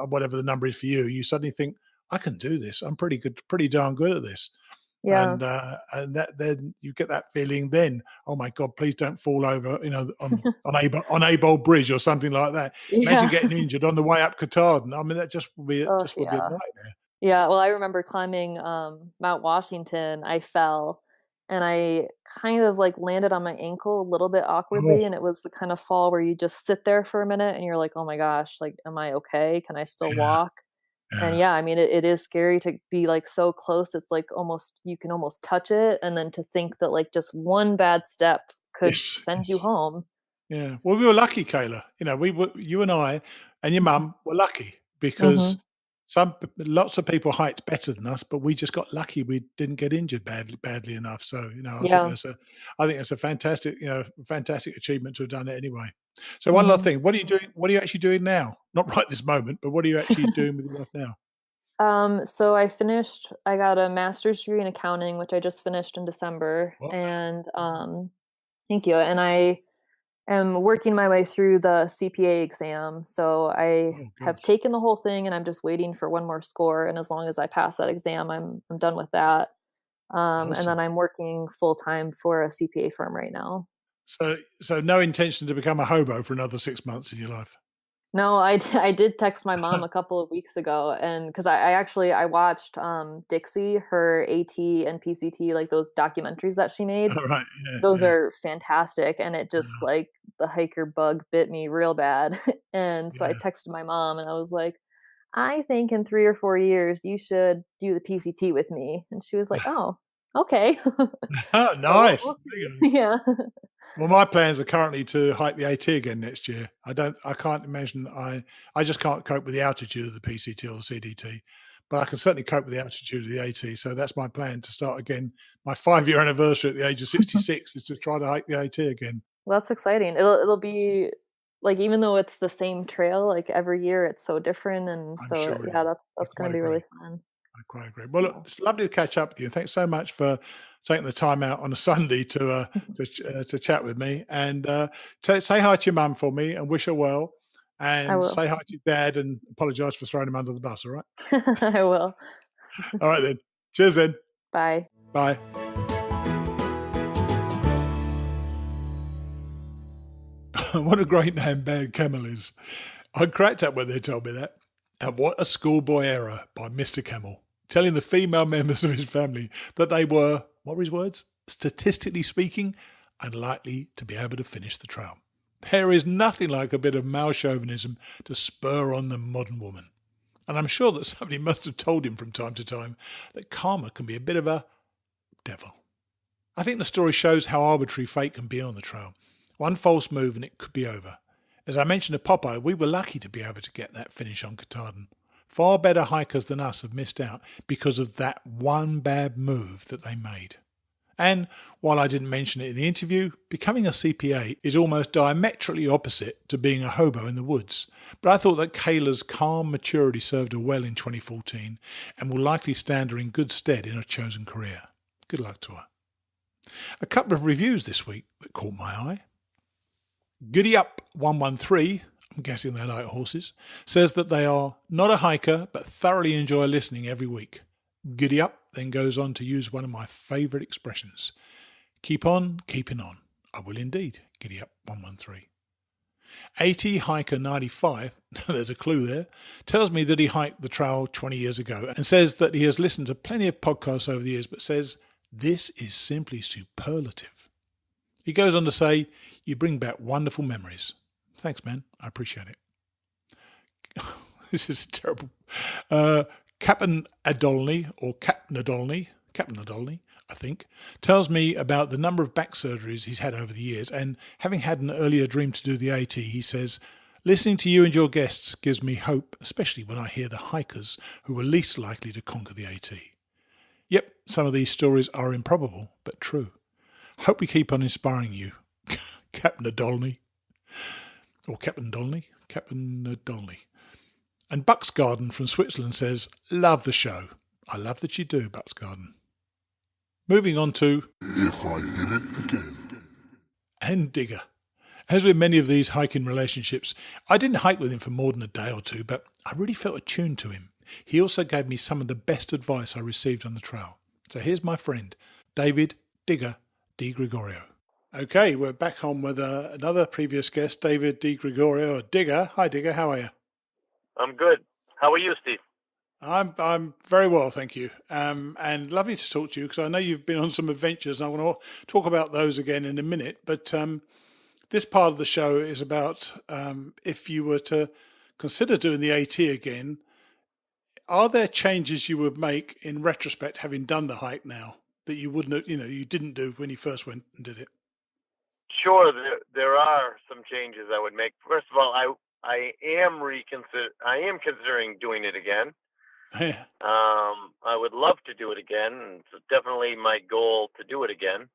whatever the number is for you. You suddenly think, I can do this. I'm pretty good, pretty darn good at this. yeah. And that then you get that feeling then, "Oh my god, please don't fall over, on Abel Bridge or something like that." Imagine Yeah. getting injured on the way up Katahdin. I mean, that just would be Oh, just would be a yeah. nightmare. Yeah, well, I remember climbing Mount Washington. I fell and I kind of like landed on my ankle a little bit Oh, awkwardly. And it was the kind of fall where you just sit there for a minute and you're like, oh my gosh, like, am I okay? Can I still yeah, walk? And yeah. yeah, I mean, it is scary to be like so close. It's like almost, you can almost touch it. And then to think that like just one bad step could Yes, send you yes. home. Yeah. Well, we were lucky, Kayla. You and I and your mum were lucky because Hmm. lots of people hiked better than us, but we just got lucky. We didn't get injured badly enough. So, Yeah. I think that's a fantastic, fantastic achievement to have done it anyway. So one last Hmm. thing, what are you doing? What are you actually doing now? Not right this moment, but what are you actually doing with your life now? So I got a master's degree in accounting, which I just finished in December. What? And thank you. And I am working my way through the CPA exam. So I Oh, good. have taken the whole thing and I'm just waiting for one more score. And as long as I pass that exam, I'm done with that. And Awesome. then I'm working full time for a CPA firm right now. So no intention to become a hobo for another 6 months in your life. No, I did text my mom a couple of weeks ago, and because I actually I watched Dixie, her AT and PCT, like those documentaries that she made. All right. Yeah. Those Yeah. are fantastic, and it just like the hiker bug bit me real bad. And so I Yeah. texted my mom and I was like, I think in 3 or 4 years you should do the PCT with me. And she was like, oh, okay. Oh, So nice. we'll There you see. go. Yeah. Well, my plans are currently to hike the AT again next year. I can't imagine I just can't cope with the altitude of the PCT or the CDT, but I can certainly cope with the altitude of the AT. So that's my plan to start again. My 5-year anniversary at the age of 66 is to try to hike the AT again. Well, that's exciting. It'll be like, even though it's the same trail, like every year it's so different, and I'm so sure it yeah, is. I that's quite gonna be really agree. fun. I quite agree. Well, look, Yeah. it's lovely to catch up with you. Thanks so much for taking the time out on a Sunday to chat with me. And say hi to your mum for me and wish her well. I And will. say hi to your dad and apologise for throwing him under the bus. All right. I will. All right then. Cheers then. Bye. Bye. What a great name Bad Camel is. I cracked up when they told me that. And what a schoolboy error by Mr. Camel, telling the female members of his family that they were, what were his words? Statistically speaking, unlikely to be able to finish the trail. There is nothing like a bit of male chauvinism to spur on the modern woman. And I'm sure that somebody must have told him from time to time that karma can be a bit of a devil. I think the story shows how arbitrary fate can be on the trail. One false move and it could be over. As I mentioned to Popeye, we were lucky to be able to get that finish on Katahdin. Far better hikers than us have missed out because of that one bad move that they made. And while I didn't mention it in the interview, becoming a CPA is almost diametrically opposite to being a hobo in the woods. But I thought that Kayla's calm maturity served her well in 2014 and will likely stand her in good stead in her chosen career. Good luck to her. A couple of reviews this week that caught my eye. Giddy Up 113, I'm guessing they like horses, says that they are not a hiker but thoroughly enjoy listening every week. Giddy Up then goes on to use one of my favourite expressions. Keep on keeping on. I will indeed. Giddy Up 113. 80 Hiker 95, there's a clue there, tells me that he hiked the trail 20 years ago and says that he has listened to plenty of podcasts over the years but says this is simply superlative. He goes on to say, you bring back wonderful memories. Thanks, man. I appreciate it. This is terrible. Captain Adolny, I think, tells me about the number of back surgeries he's had over the years. And having had an earlier dream to do the AT, he says, listening to you and your guests gives me hope, especially when I hear the hikers who are least likely to conquer the AT. Yep, some of these stories are improbable, but true. Hope we keep on inspiring you, Captain Adolny. Or Captain Dolny. And Bucksgarden from Switzerland says, love the show. I love that you do, Bucksgarden. Moving on to If I hit it again. and Digger. As with many of these hiking relationships, I didn't hike with him for more than a day or two, but I really felt attuned to him. He also gave me some of the best advice I received on the trail. So here's my friend, David Digger DiGrigorio. Okay, we're back on with another previous guest, David DiGrigorio, or Digger. Hi, Digger. How are you? I'm good. How are you, Steve? I'm very well, thank you. And lovely to talk to you because I know you've been on some adventures, and I want to talk about those again in a minute. But this part of the show is about if you were to consider doing the AT again, are there changes you would make in retrospect, having done the hike now, that you wouldn't, you didn't do when you first went and did it? Sure, there are some changes I would make. First of all, I am considering doing it again. Yeah. I would love to do it again. It's definitely my goal to do it again.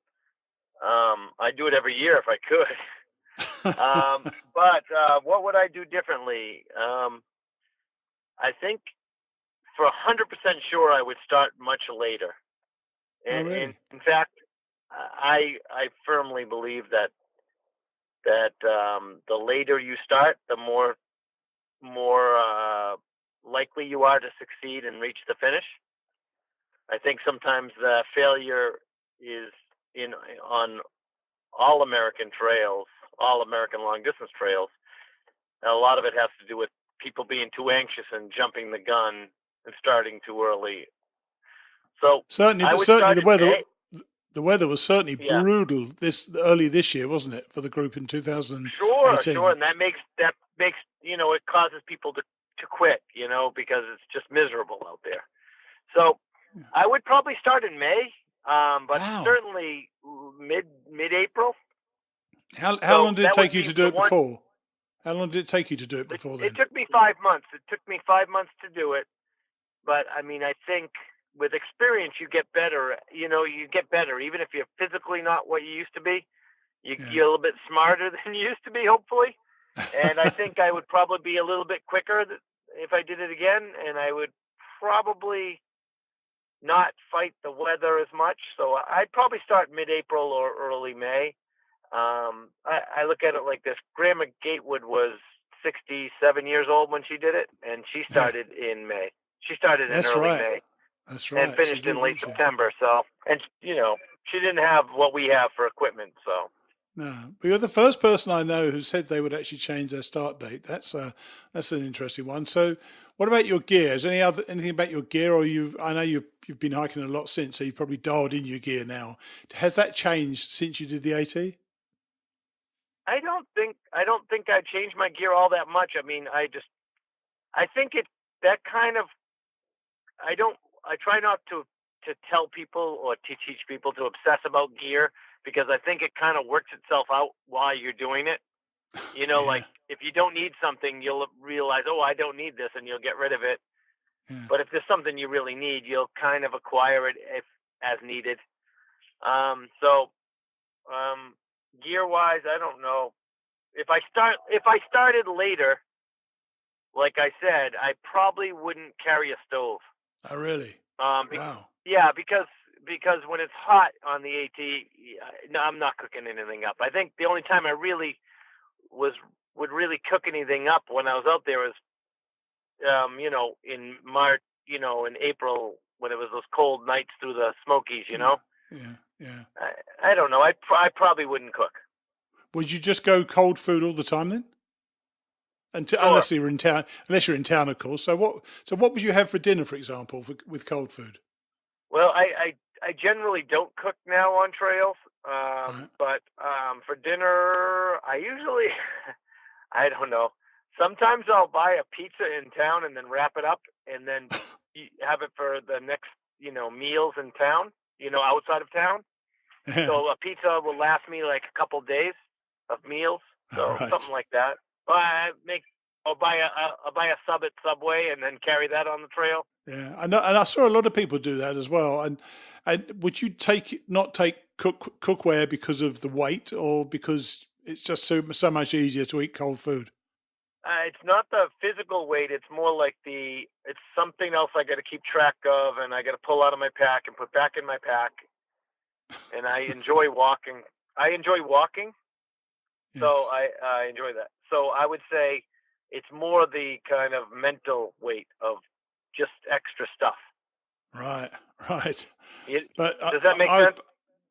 I'd do it every year if I could. But what would I do differently? I think for 100% sure I would start much later. Oh, really? In fact, I firmly believe that the later you start, the more likely you are to succeed and reach the finish. I think sometimes the failure is on all American trails, all American long distance trails. A lot of it has to do with people being too anxious and jumping the gun and starting too early. So certainly the weather was certainly brutal early this year, wasn't it, for the group in 2018? Sure, and that makes it causes people to quit, because it's just miserable out there. So I would probably start in May, but certainly mid-April. How long did it take you to do it before? How long did it take you to do it before then? It took me 5 months. It took me 5 months to do it. But, I mean, I think with experience, you get better. You get better. Even if you're physically not what you used to be, you're a little bit smarter than you used to be, hopefully. And I think I would probably be a little bit quicker if I did it again. And I would probably not fight the weather as much. So I'd probably start mid-April or early May. I look at it like this. Grandma Gatewood was 67 years old when she did it, and she started in May. She started in early May. That's right. And finished in late September. So, and she didn't have what we have for equipment. So. No, but you're the first person I know who said they would actually change their start date. That's an interesting one. So, what about your gear? Is there anything about your gear, or I know you've been hiking a lot since, so you've probably dialed in your gear now. Has that changed since you did the AT? I don't think I changed my gear all that much. I mean, I think I try not to tell people or to teach people to obsess about gear, because I think it kind of works itself out while you're doing it. Like if you don't need something, you'll realize, oh, I don't need this, and you'll get rid of it. Yeah. But if there's something you really need, you'll kind of acquire it as needed. Gear-wise, I don't know. If I started later, like I said, I probably wouldn't carry a stove. Oh, really? Wow. Yeah, because when it's hot on the AT, no, I'm not cooking anything up. I think the only time I really would really cook anything up when I was out there was, in March, in April, when it was those cold nights through the Smokies, Yeah. I don't know. I probably wouldn't cook. Would you just go cold food all the time then? Sure. Unless you're in town, of course. So what would you have for dinner, for example, with cold food? Well, I generally don't cook now on trails, but for dinner, I usually, I don't know. Sometimes I'll buy a pizza in town and then wrap it up and then have it for the next, meals in town, outside of town. Yeah. So a pizza will last me like a couple days of meals, so something like that. I'll buy a sub at Subway and then carry that on the trail. Yeah, I know, and I saw a lot of people do that as well. And would you not take cookware because of the weight, or because it's just so much easier to eat cold food? It's not the physical weight. It's more like it's something else I got to keep track of, and I got to pull out of my pack and put back in my pack. And I enjoy walking. Yes. So I enjoy that. So I would say it's more the kind of mental weight of just extra stuff. Right. Does that make sense?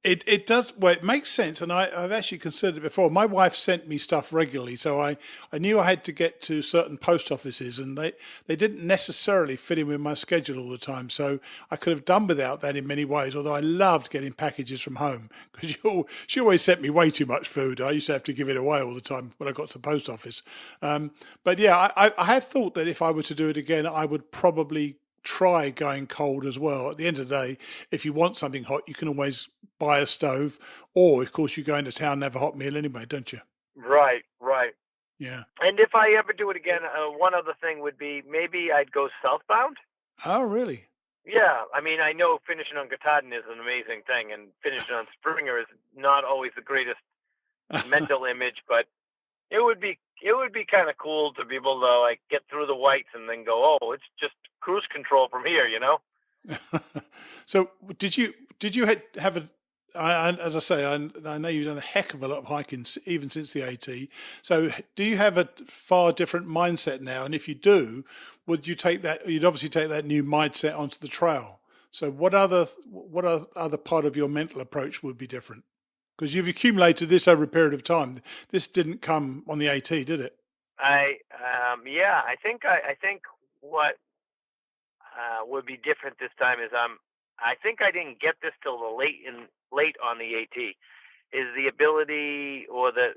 It does. Well, it makes sense, and I've actually considered it before. My wife sent me stuff regularly, so I knew I had to get to certain post offices, and they didn't necessarily fit in with my schedule all the time. So I could have done without that in many ways. Although I loved getting packages from home because she always sent me way too much food. I used to have to give it away all the time when I got to the post office. But yeah, I have thought that if I were to do it again, I would probably try going cold as well. At the end of the day, if you want something hot, you can always buy a stove, or of course you go into town and have a hot meal anyway, don't you? Right. Yeah. And if I ever do it again, one other thing would be maybe I'd go southbound. Oh, really? Yeah, I mean, I know finishing on Katahdin is an amazing thing, and finishing on Springer is not always the greatest mental image, but it would be kind of cool to be able to like get through the whites and then go, oh, it's just cruise control from here, you know? So did you have a? As I say, I know you've done a heck of a lot of hiking even since the AT. So do you have a far different mindset now? And if you do, would you take that? You'd obviously take that new mindset onto the trail. So what other part of your mental approach would be different? Because you've accumulated this over a period of time. This didn't come on the AT, did it? I think what would be different this time is I think I didn't get this till the late on the AT, is the ability or the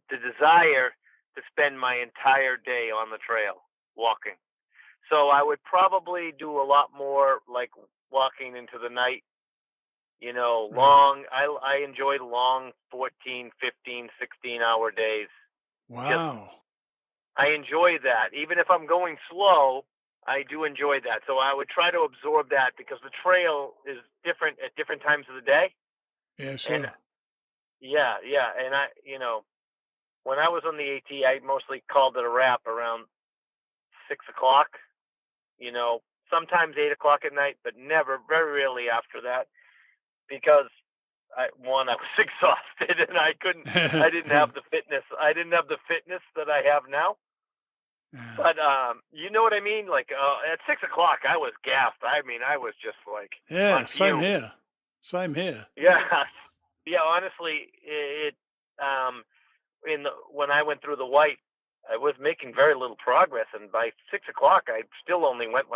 desire to spend my entire day on the trail walking. So I would probably do a lot more like walking into the night, you know, long. I enjoy long 14, 15, 16-hour days. Wow. I enjoy that. Even if I'm going slow, I do enjoy that. So I would try to absorb that because the trail is different at different times of the day. Yeah, sure. And yeah. And when I was on the AT, I mostly called it a wrap around 6 o'clock, sometimes 8 o'clock at night, but never, very rarely after that, because I was exhausted and I didn't have the fitness. I didn't have the fitness that I have now. Yeah. But you know what I mean? Like at 6 o'clock, I was gassed. I mean, I was just like, yeah, same here. Yeah. Honestly, when I went through the white, I was making very little progress, and by 6 o'clock, I still only went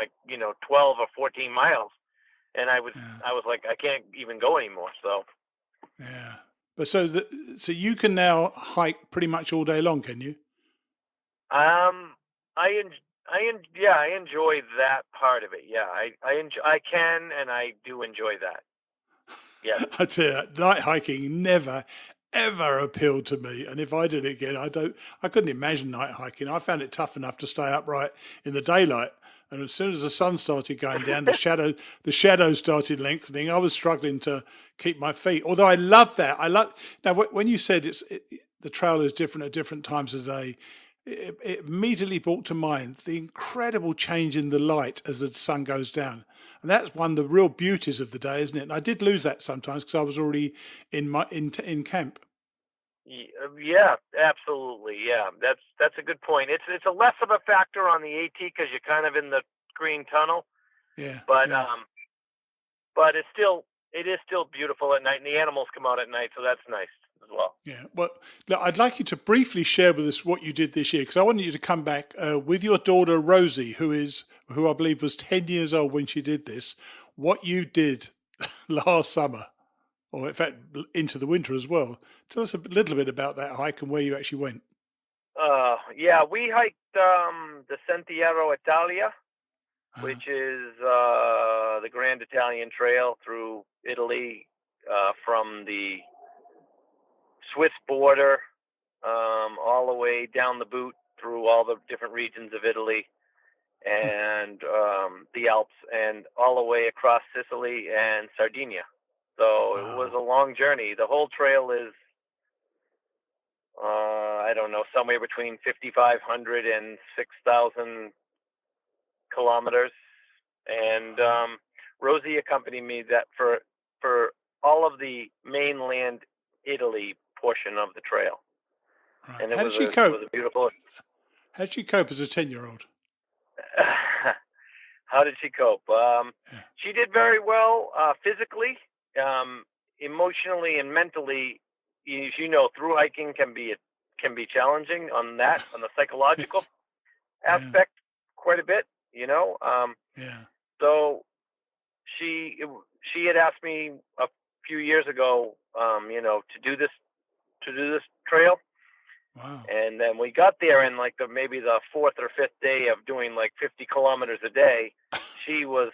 12 or 14 miles, and I was like, I can't even go anymore. So yeah, but so you can now hike pretty much all day long, can you? I enjoy that part of it. Yeah, I can, and I do enjoy that. Yeah. I tell you, night hiking never, ever appealed to me. And if I did it again, I couldn't imagine night hiking. I found it tough enough to stay upright in the daylight. And as soon as the sun started going down, the shadows started lengthening. I was struggling to keep my feet. Although I love that. Now when you said the trail is different at different times of the day, it immediately brought to mind the incredible change in the light as the sun goes down. And that's one of the real beauties of the day, isn't it? And I did lose that sometimes because I was already in camp. Yeah, absolutely. Yeah, that's a good point. It's a less of a factor on the AT because you're kind of in the green tunnel. Yeah. But but it is still beautiful at night, and the animals come out at night, so that's nice as well. Yeah. Well, look, I'd like you to briefly share with us what you did this year, because I wanted you to come back with your daughter Rosie, who I believe was 10 years old when she did this. What you did last summer, or in fact into the winter as well. Tell us a little bit about that hike and where you actually went. Yeah, we hiked the Sentiero Italia, which is the Grand Italian Trail through Italy, from the Swiss border all the way down the boot through all the different regions of Italy and the Alps, and all the way across Sicily and Sardinia. So it was a long journey. The whole trail is, I don't know, somewhere between 5,500 and 6,000 kilometers. And Rosie accompanied me that for all of the mainland Italy portion of the trail. Right. And How did she cope? It was a beautiful. How did she cope as a 10-year-old? How did she cope? She did very well physically. emotionally and mentally, as you know, through hiking can be challenging on the psychological aspect quite a bit, you know. So she had asked me a few years ago, you know, to do this trail. Wow. And then we got there, and like maybe the fourth or fifth day of doing like 50 kilometers a day, she was,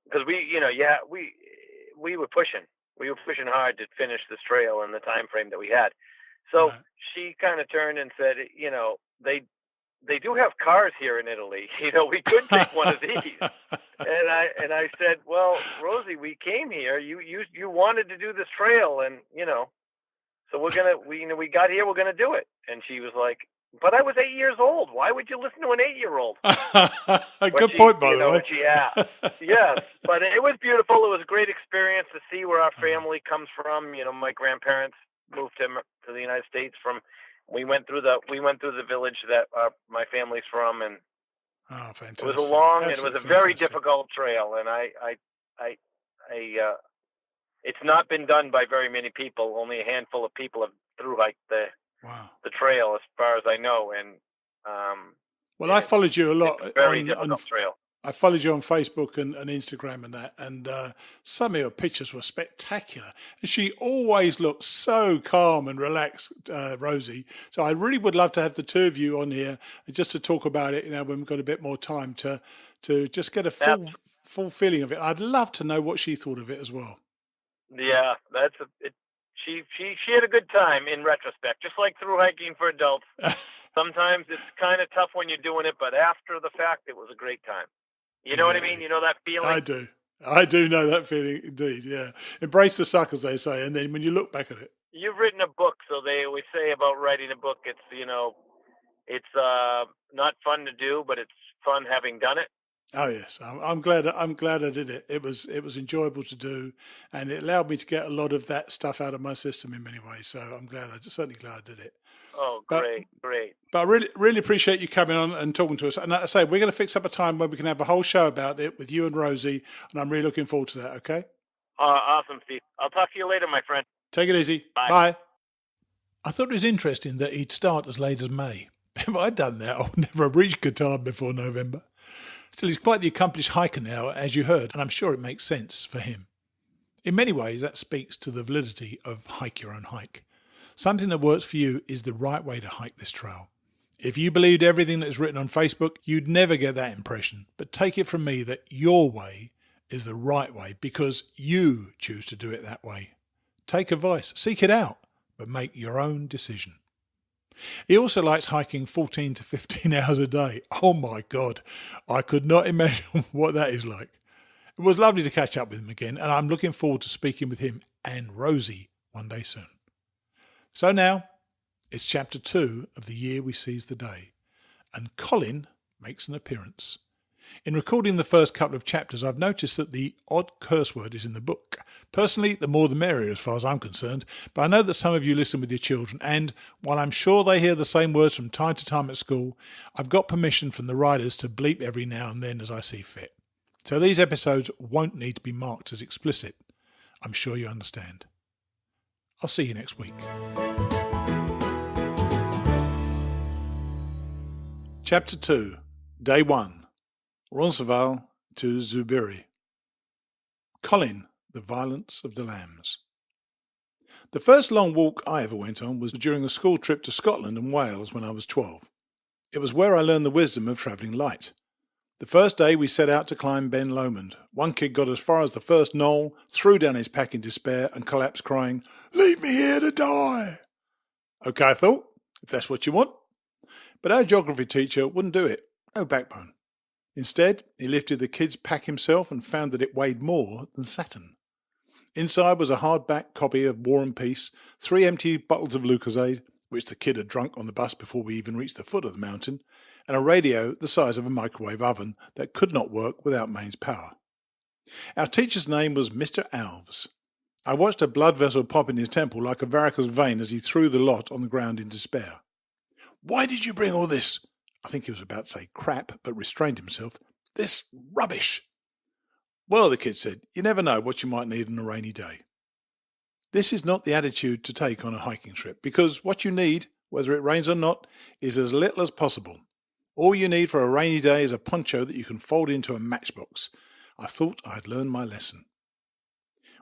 because we were pushing hard to finish this trail in the time frame that we had. So she kind of turned and said, you know, they do have cars here in Italy. You know, we could take one of these. And I said, well, Rosie, we came here. You wanted to do this trail, and you know, so we got here. We're gonna do it. And she was like, but I was 8 years old. Why would you listen to an 8-year-old? Good point, by the way. Yes, but it was beautiful. It was a great experience to see where our family comes from. You know, my grandparents moved to the United States from. We went through the village that my family's from, and fantastic. It was a long and it was a very difficult trail. And it's not been done by very many people. Only a handful of people have through hiked the trail, as far as I know. And well, I followed you a lot. Very difficult trail. I followed you on Facebook and Instagram and that, and some of your pictures were spectacular. And she always looked so calm and relaxed, Rosie. So I really would love to have the two of you on here just to talk about it, you know, when we've got a bit more time to just get a full feeling of it. I'd love to know what she thought of it as well. Yeah, she had a good time in retrospect, just like through hiking for adults. Sometimes it's kind of tough when you're doing it, but after the fact, it was a great time. You know what I mean? You know that feeling? I do know that feeling indeed, yeah. Embrace the suck, as they say, and then when you look back at it. You've written a book, so they always say about writing a book, it's, you know, it's not fun to do, but it's fun having done it. Oh yes, I'm glad I did it. It was enjoyable to do, and it allowed me to get a lot of that stuff out of my system in many ways. So I'm certainly glad I did it. Oh, great. But I really appreciate you coming on and talking to us. And like I say, we're going to fix up a time where we can have a whole show about it with you and Rosie, and I'm really looking forward to that, okay? Awesome, Steve. I'll talk to you later, my friend. Take it easy. Bye. I thought it was interesting that he'd start as late as May. If I'd done that, I would never have reached Katahdin before November. Still, he's quite the accomplished hiker now, as you heard, and I'm sure it makes sense for him. In many ways, that speaks to the validity of hike your own hike. Something that works for you is the right way to hike this trail. If you believed everything that is written on Facebook, you'd never get that impression. But take it from me that your way is the right way because you choose to do it that way. Take advice, seek it out, but make your own decision. He also likes hiking 14 to 15 hours a day. Oh my God, I could not imagine what that is like. It was lovely to catch up with him again, and I'm looking forward to speaking with him and Rosie one day soon. So now, it's chapter 2 of The Year We Seized the Day, and Colin makes an appearance. In recording the first couple of chapters, I've noticed that the odd curse word is in the book. Personally, the more the merrier as far as I'm concerned, but I know that some of you listen with your children, and while I'm sure they hear the same words from time to time at school, I've got permission from the writers to bleep every now and then as I see fit. So these episodes won't need to be marked as explicit. I'm sure you understand. I'll see you next week. Chapter 2, Day 1, Roncesvalles to Zubiri. Colin, the Violence of the Lambs. The first long walk I ever went on was during a school trip to Scotland and Wales when I was 12. It was where I learned the wisdom of travelling light. The first day we set out to climb Ben Lomond. One kid got as far as the first knoll, threw down his pack in despair and collapsed crying, "Leave me here to die!" Okay, I thought, if that's what you want. But our geography teacher wouldn't do it. No backbone. Instead, he lifted the kid's pack himself and found that it weighed more than Saturn. Inside was a hardback copy of War and Peace, 3 empty bottles of Lucozade, which the kid had drunk on the bus before we even reached the foot of the mountain, and a radio the size of a microwave oven that could not work without mains power. Our teacher's name was Mr. Alves. I watched a blood vessel pop in his temple like a varicose vein as he threw the lot on the ground in despair. "Why did you bring all this?" I think he was about to say crap, but restrained himself. "This rubbish." "Well," the kid said, "you never know what you might need on a rainy day." This is not the attitude to take on a hiking trip, because what you need, whether it rains or not, is as little as possible. All you need for a rainy day is a poncho that you can fold into a matchbox. I thought I had learned my lesson.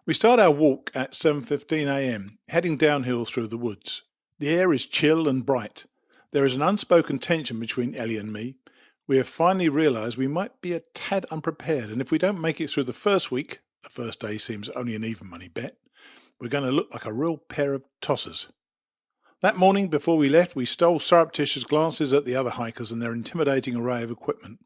We start our walk at 7:15 a.m, heading downhill through the woods. The air is chill and bright. There is an unspoken tension between Ellie and me. We have finally realised we might be a tad unprepared, and if we don't make it through the first week, the first day seems only an even money bet, we're going to look like a real pair of tossers. That morning, before we left, we stole surreptitious glances at the other hikers and their intimidating array of equipment.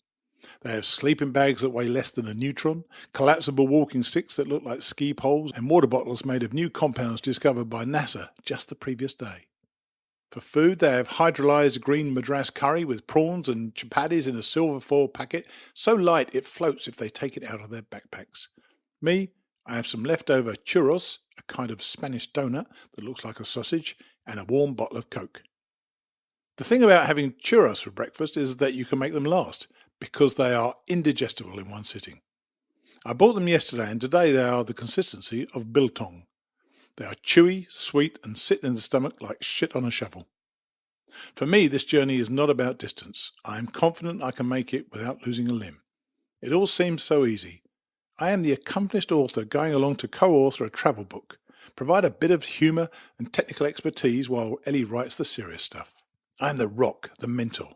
They have sleeping bags that weigh less than a neutron, collapsible walking sticks that look like ski poles, and water bottles made of new compounds discovered by NASA just the previous day. For food, they have hydrolyzed green madras curry with prawns and chapatis in a silver foil packet, so light it floats if they take it out of their backpacks. Me, I have some leftover churros, a kind of Spanish donut that looks like a sausage, and a warm bottle of Coke. The thing about having churros for breakfast is that you can make them last, because they are indigestible in one sitting. I bought them yesterday, and today they are the consistency of biltong. They are chewy, sweet, and sit in the stomach like shit on a shovel. For me, this journey is not about distance. I am confident I can make it without losing a limb. It all seems so easy. I am the accomplished author going along to co-author a travel book, provide a bit of humour and technical expertise while Ellie writes the serious stuff. I am the rock, the mentor.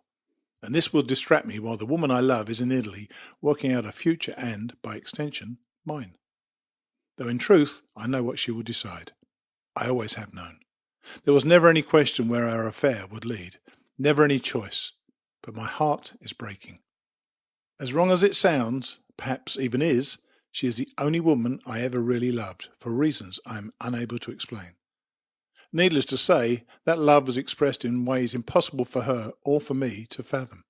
And this will distract me while the woman I love is in Italy working out a future and, by extension, mine. Though in truth, I know what she will decide. I always have known. There was never any question where our affair would lead, never any choice, but my heart is breaking. As wrong as it sounds, perhaps even is, she is the only woman I ever really loved, for reasons I am unable to explain. Needless to say, that love was expressed in ways impossible for her or for me to fathom.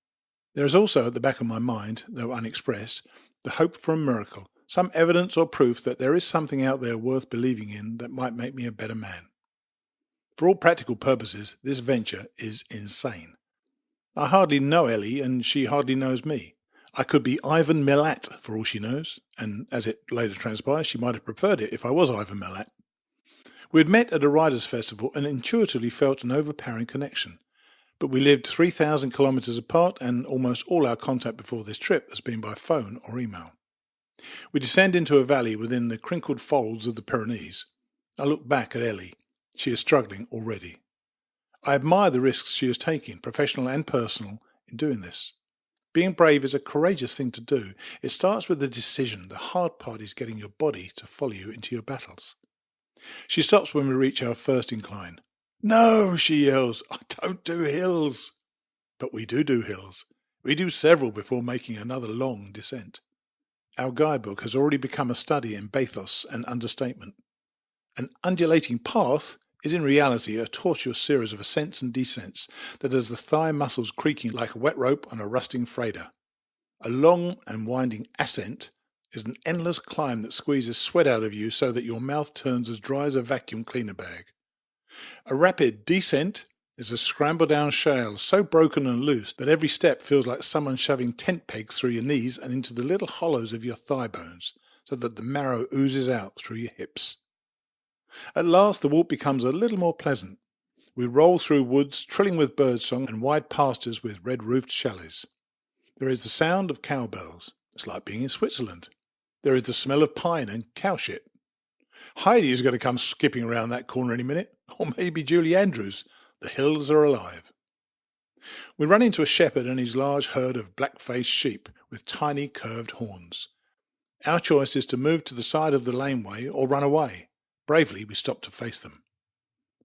There is also at the back of my mind, though unexpressed, the hope for a miracle, some evidence or proof that there is something out there worth believing in that might make me a better man. For all practical purposes, this venture is insane. I hardly know Ellie, and she hardly knows me. I could be Ivan Milat for all she knows, and as it later transpires, she might have preferred it if I was Ivan Milat. We had met at a riders' festival and intuitively felt an overpowering connection, but we lived 3,000 kilometres apart, and almost all our contact before this trip has been by phone or email. We descend into a valley within the crinkled folds of the Pyrenees. I look back at Ellie. She is struggling already. I admire the risks she is taking, professional and personal, in doing this. Being brave is a courageous thing to do. It starts with a decision. The hard part is getting your body to follow you into your battles. She stops when we reach our first incline. "No," she yells, "I don't do hills." But we do hills. We do several before making another long descent. Our guidebook has already become a study in bathos and understatement. An undulating path is in reality a tortuous series of ascents and descents that has the thigh muscles creaking like a wet rope on a rusting freighter. A long and winding ascent is an endless climb that squeezes sweat out of you so that your mouth turns as dry as a vacuum cleaner bag. A rapid descent is a scramble down shale so broken and loose that every step feels like someone shoving tent pegs through your knees and into the little hollows of your thigh bones so that the marrow oozes out through your hips. At last the walk becomes a little more pleasant. We roll through woods trilling with birdsong and wide pastures with red-roofed chalets. There is the sound of cowbells. It's like being in Switzerland. There is the smell of pine and cow shit. Heidi is going to come skipping around that corner any minute, or maybe Julie Andrews. The hills are alive. We run into a shepherd and his large herd of black-faced sheep with tiny curved horns. Our choice is to move to the side of the laneway or run away. Bravely, we stop to face them.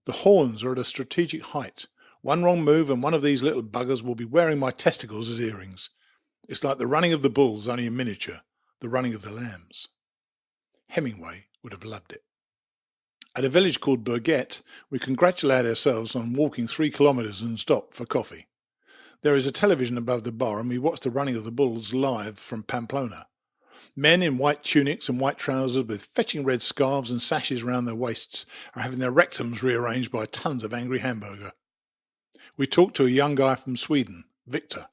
The horns are at a strategic height. One wrong move and one of these little buggers will be wearing my testicles as earrings. It's like the running of the bulls, only in miniature, the running of the lambs. Hemingway would have loved it. At a village called Burgett, we congratulate ourselves on walking 3 kilometres and stop for coffee. There is a television above the bar and we watch the running of the bulls live from Pamplona. Men in white tunics and white trousers with fetching red scarves and sashes round their waists are having their rectums rearranged by tons of angry hamburger. We talk to a young guy from Sweden, Victor.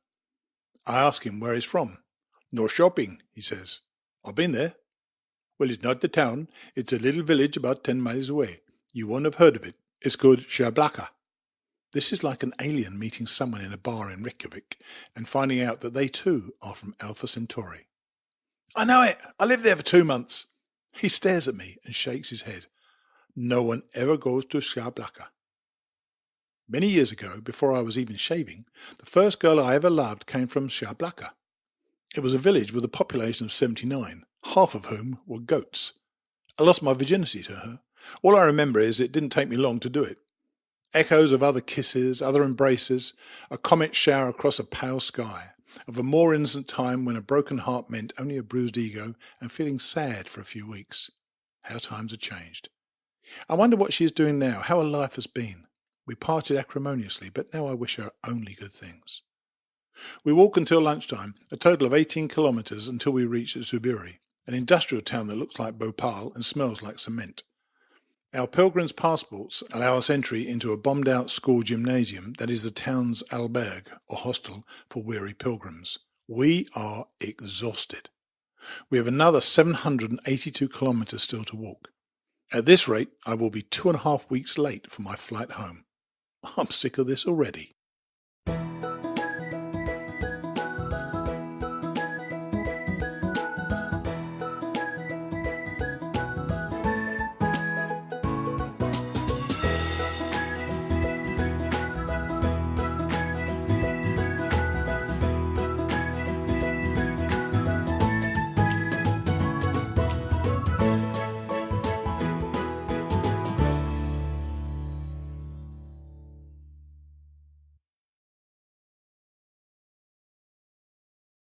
I ask him where he's from. "Norrköping," he says. "I've been there." "Well, it's not the town. It's a little village about 10 miles away. You won't have heard of it. It's called Shablaka. This is like an alien meeting someone in a bar in Reykjavik and finding out that they too are from Alpha Centauri. I know it. I lived there for 2 months. He stares at me and shakes his head. No one ever goes to Shablaka. Many years ago, before I was even shaving, the first girl I ever loved came from Shablaka. It was a village with a population of 79, half of whom were goats. I lost my virginity to her. All I remember is it didn't take me long to do it. Echoes of other kisses, other embraces, a comet shower across a pale sky, of a more innocent time when a broken heart meant only a bruised ego and feeling sad for a few weeks. How times have changed. I wonder what she is doing now, how her life has been. We parted acrimoniously, but now I wish her only good things. We walk until lunchtime, a total of 18 kilometres until we reach Zubiri, an industrial town that looks like Bhopal and smells like cement. Our pilgrims' passports allow us entry into a bombed-out school gymnasium that is the town's albergue, or hostel, for weary pilgrims. We are exhausted. We have another 782 kilometres still to walk. At this rate, I will be 2.5 weeks late for my flight home. I'm sick of this already.